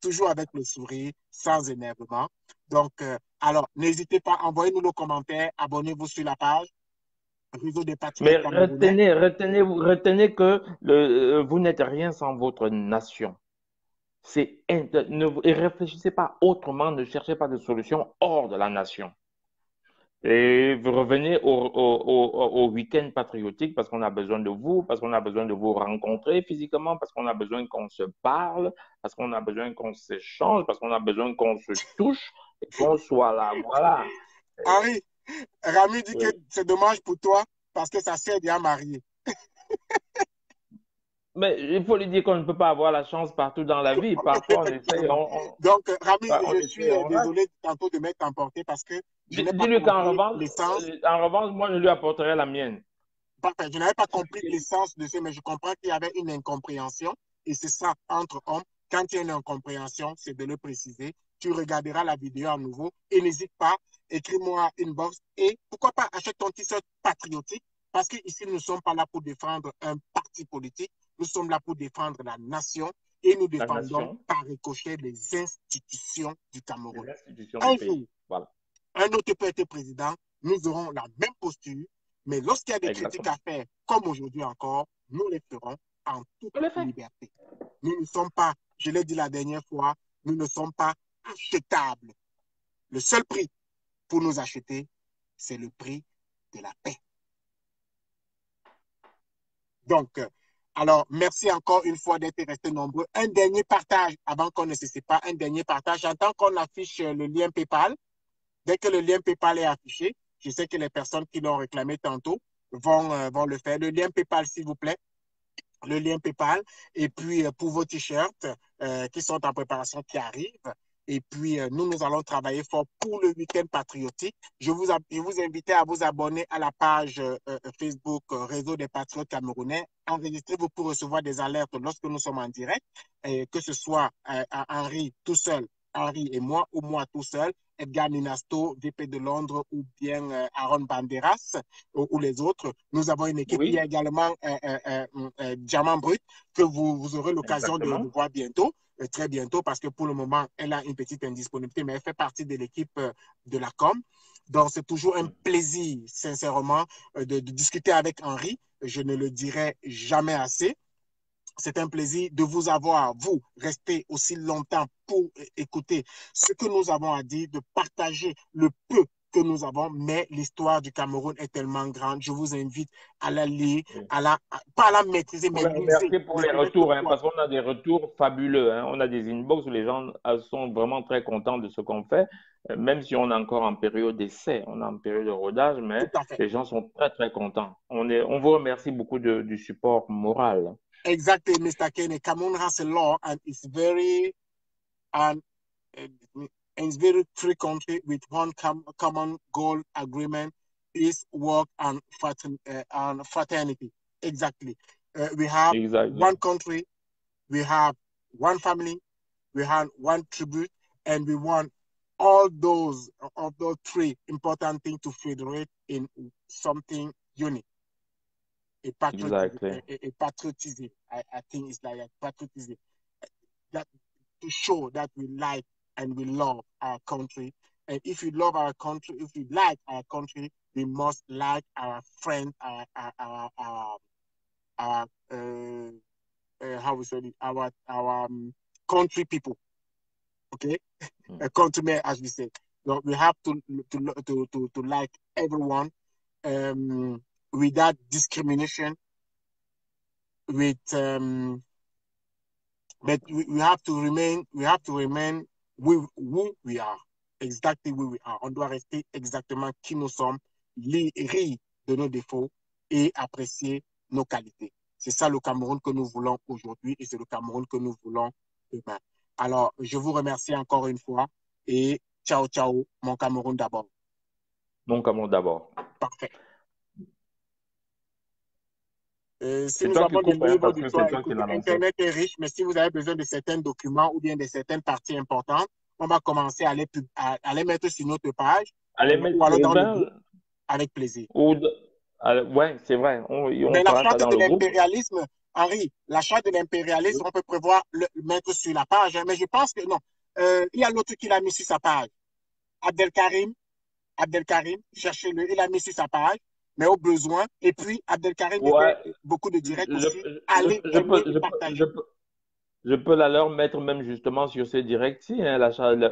toujours avec le sourire, sans énervement. Donc, alors, n'hésitez pas, envoyez-nous nos commentaires, abonnez-vous sur la page Réseau des Mais patriotes camerounais. retenez que vous n'êtes rien sans votre nation. Et réfléchissez pas autrement, ne cherchez pas de solution hors de la nation. Et vous revenez au week-end patriotique parce qu'on a besoin de vous, parce qu'on a besoin de vous rencontrer physiquement, parce qu'on a besoin qu'on se parle, parce qu'on a besoin qu'on s'échange, parce qu'on a besoin qu'on se touche et qu'on soit là. Voilà. Henri, Rami dit que Oui. c'est dommage pour toi parce que sa sœur est déjà mariée. Mais il faut lui dire qu'on ne peut pas avoir la chance partout dans la vie. Parfois, on essaye, Effectivement. Donc, Rami, on je suis essaye, on rate. désolé tantôt de m'être emporté parce que je n'ai pas Dis-lui compris l'essence. en revanche, moi, je lui apporterai la mienne. Parfait. Je n'avais pas compris l'essence de ce, mais je comprends qu'il y avait une incompréhension. Et c'est ça, entre hommes. Quand il y a une incompréhension, c'est de le préciser. Tu regarderas la vidéo à nouveau et n'hésite pas, écris-moi une box et pourquoi pas achète ton t-shirt patriotique parce qu'ici, nous ne sommes pas là pour défendre un parti politique. Nous sommes là pour défendre la nation et nous La défendons nation, par ricochet les institutions du les Cameroun. institutions du Un pays. jour, Voilà, un autre peut être président, nous aurons la même posture, mais lorsqu'il y a des critiques exactement. à faire, comme aujourd'hui encore, nous les ferons en toute Je l'ai fait. liberté. Nous ne sommes pas, je l'ai dit la dernière fois, nous ne sommes pas achetables. Le seul prix pour nous acheter, c'est le prix de la paix. Donc, alors, merci encore une fois d'être restés nombreux. Un dernier partage, avant qu'on ne se sépare, un dernier partage. J'entends qu'on affiche le lien PayPal. Dès que le lien PayPal est affiché, je sais que les personnes qui l'ont réclamé tantôt vont le faire. Le lien PayPal, s'il vous plaît. Le lien PayPal. Et puis, pour vos t-shirts qui sont en préparation, qui arrivent. Et puis, nous allons travailler fort pour le week-end patriotique. Je vous invite à vous abonner à la page Facebook Réseau des Patriotes Camerounais. Enregistrez-vous pour recevoir des alertes lorsque nous sommes en direct, que ce soit Henri tout seul, Henri et moi, ou moi tout seul, Edgar Minasto, VP de Londres, ou bien Aaron Banderas, ou les autres. Nous avons une équipe. Il y a Oui, également Diamant Brut, que vous aurez l'occasion de exactement. voir bientôt, très bientôt, parce que pour le moment, elle a une petite indisponibilité, mais elle fait partie de l'équipe de la com. Donc, c'est toujours un plaisir, sincèrement, de discuter avec Henri. Je ne le dirai jamais assez. C'est un plaisir de vous avoir, vous, rester aussi longtemps pour écouter ce que nous avons à dire, de partager le peu que nous avons, mais l'histoire du Cameroun est tellement grande. Je vous invite à la lire, Oui. pas à la maîtriser, Pour mais les lisez, remercier pour ne les serait-ce que retours, hein, pour parce qu'on a des retours fabuleux, hein. On a des inbox où les gens sont vraiment très contents de ce qu'on fait, même si on est encore en période d'essai, on est en période de rodage, tout mais à fait. les gens sont très, très contents. On vous remercie beaucoup du support moral. Exactly, Mr. Kenny. Cameroon has a law and and it's very free country with one common goal agreement, peace, work, and fraternity. Exactly. We have Exactement. one country, we have one family, we have one tribute, and we want all those of those three important things to federate in something unique. Exactly. A patriotism. I think it's like a patriotism that to show that we like and we love our country. And if we love our country, if we like our country, we must like our friends, our how we say it, our country people. Okay, a countrymen, as we say. So we have to like everyone without discrimination. With but we have to remain who we are, exactly who we are. On doit rester exactement qui nous sommes, rire de nos défauts et apprécier nos qualités. C'est ça le Cameroun que nous voulons aujourd'hui et c'est le Cameroun que nous voulons demain. Alors, je vous remercie encore une fois et ciao, ciao, mon Cameroun d'abord. Mon Cameroun d'abord. Parfait. Si C'est nous toi qui avons des coupes, hein, livres parce que c'est d'histoire, toi qui écoutez, l'as lancé. Internet est riche, mais si vous avez besoin de certains documents ou bien de certaines parties importantes, on va commencer à les mettre sur notre page Allez mettre, ou alors eh dans le ben, groupe avec plaisir. ouais, c'est vrai, on Mais la fera ça charte dans de le groupe. l'impérialisme, Henri, la charte de l'impérialisme, on peut prévoir le mettre sur la page, hein, mais je pense que non. Il y a l'autre qui l'a mis sur sa page. Abdelkarim, Abdelkarim, cherchez-le, il a mis sur sa page, mais au besoin. Et puis, Abdelkarim Ouais, fait beaucoup de je, directs je, aussi. je, Allez je peux, aimer et je peux, je partager. peux, je peux la leur mettre même justement sur ces directs-ci, hein,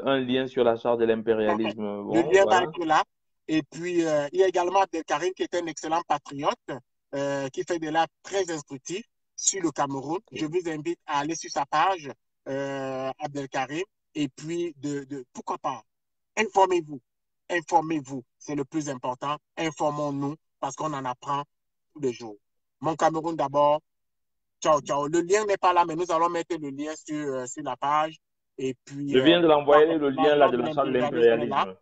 un lien sur la charte de Parfait. l'impérialisme. Le Bon, lien va voilà. être là. Et puis, il y a également Abdelkarim qui est un excellent patriote, qui fait des lives très instructifs sur le Cameroun. Je vous invite à aller sur sa page, Abdelkarim, et puis, pourquoi pas, informez-vous. Informez-vous, c'est le plus important. Informons-nous parce qu'on en apprend tous les jours. Mon Cameroun d'abord. Ciao, ciao. Le lien n'est pas là, mais nous allons mettre le lien sur la page. Et puis, Je viens de parfait. l'envoyer le La lien là charte de de la charte de l'impérialisme est là. l'impérialisme.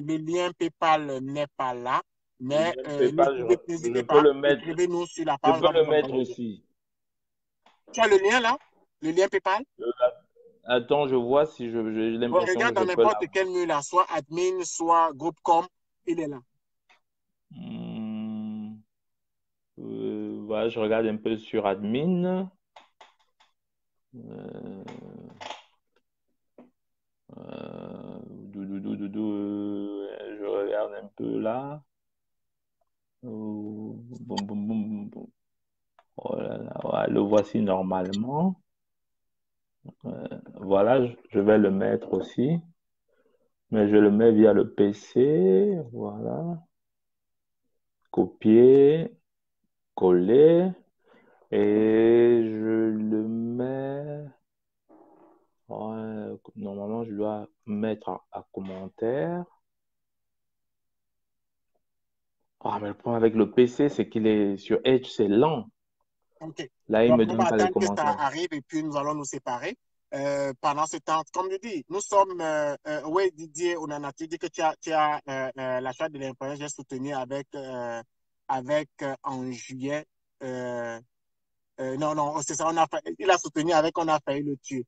Le lien PayPal n'est pas là, Le mais lien PayPal, je n'hésitez peux pas. le mettre, Écrivez-nous sur la je page, on peux va le vous mettre envoyer le lien. aussi. Tu as le lien là? Le lien PayPal? Attends, je vois si j'ai l'impression que Regarde je dans peux n'importe l'avoir. quel mur là, soit admin, soit groupe com, il est là. Hmm, voilà, je regarde un peu sur admin. Euh, je regarde un peu là. Boum, boum, boum, boum. Oh là là, ouais, le voici normalement. Voilà, je vais le mettre aussi. Mais je le mets via le PC. Voilà. Copier, coller. Et je le mets. Ouais, normalement, je dois mettre à commentaire. Ah, mais le problème avec le PC, c'est qu'il est sur Edge, c'est lent. OK. Là, il Donc, me on va donne pas les attendre que ça commentaires. arrive et puis nous allons nous séparer. Pendant ce temps, comme je dis, nous sommes, oui, Didier Onana, tu dis que tu as l'achat de l'imprimante, j'ai soutenu avec en juillet. Non, non, c'est ça, il a soutenu avec, on a failli le tuer.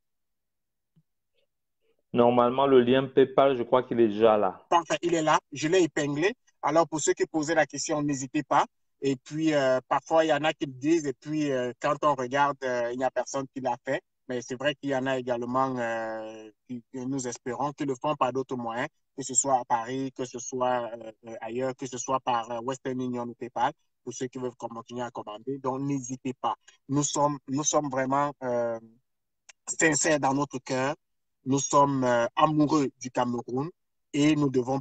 Normalement, le lien PayPal, je crois qu'il est déjà là. Parfait, il est là, je l'ai épinglé. Alors, pour ceux qui posaient la question, n'hésitez pas. Et puis, parfois, il y en a qui le disent, et puis, quand on regarde, il n'y a personne qui l'a fait. Mais c'est vrai qu'il y en a également que nous espérons qui le font par d'autres moyens, que ce soit à Paris, que ce soit ailleurs, que ce soit par Western Union ou PayPal, pour ceux qui veulent continuer à commander. Donc, n'hésitez pas. Nous sommes vraiment sincères dans notre cœur. Nous sommes amoureux du Cameroun et nous devons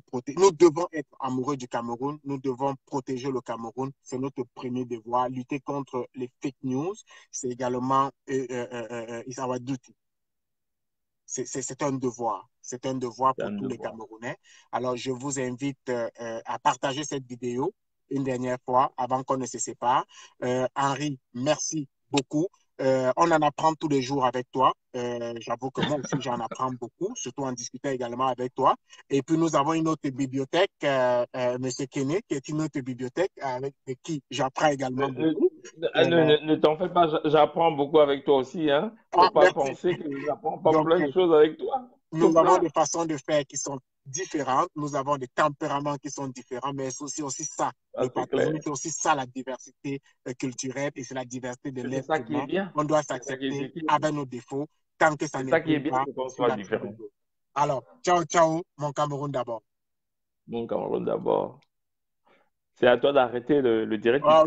être amoureux du Cameroun. Nous devons protéger le Cameroun. C'est notre premier devoir. Lutter contre les fake news, c'est également it's our duty. C'est un devoir. C'est un devoir C'est pour un tous les devoir. Camerounais. Alors, je vous invite à partager cette vidéo une dernière fois avant qu'on ne se sépare. Henri, merci beaucoup. On en apprend tous les jours avec toi. J'avoue que moi aussi, j'en apprends beaucoup, surtout en discutant également avec toi. Et puis, nous avons une autre bibliothèque, M. Kene, qui est une autre bibliothèque avec qui j'apprends également beaucoup. Ne t'en fais pas, j'apprends beaucoup avec toi aussi, hein. Faut pas Merci. penser que j'apprends pas Donc, plein de choses avec toi. Tout nous avons plein. des façons de faire qui sont différentes, nous avons des tempéraments qui sont différents, mais c'est aussi ça, Ah, le c'est clair. patrimoine, c'est aussi ça la diversité culturelle et c'est la diversité de C'est l'être ça qui est humain. bien. On doit C'est ça qui est s'accepter bien. avec nos défauts tant que ça C'est ça qui est n'imprime bien, pas c'est qu'on sur soit la vie des différent. autres. Alors, ciao, ciao, mon Cameroun d'abord. Mon Cameroun d'abord. C'est à toi d'arrêter le direct. Oh,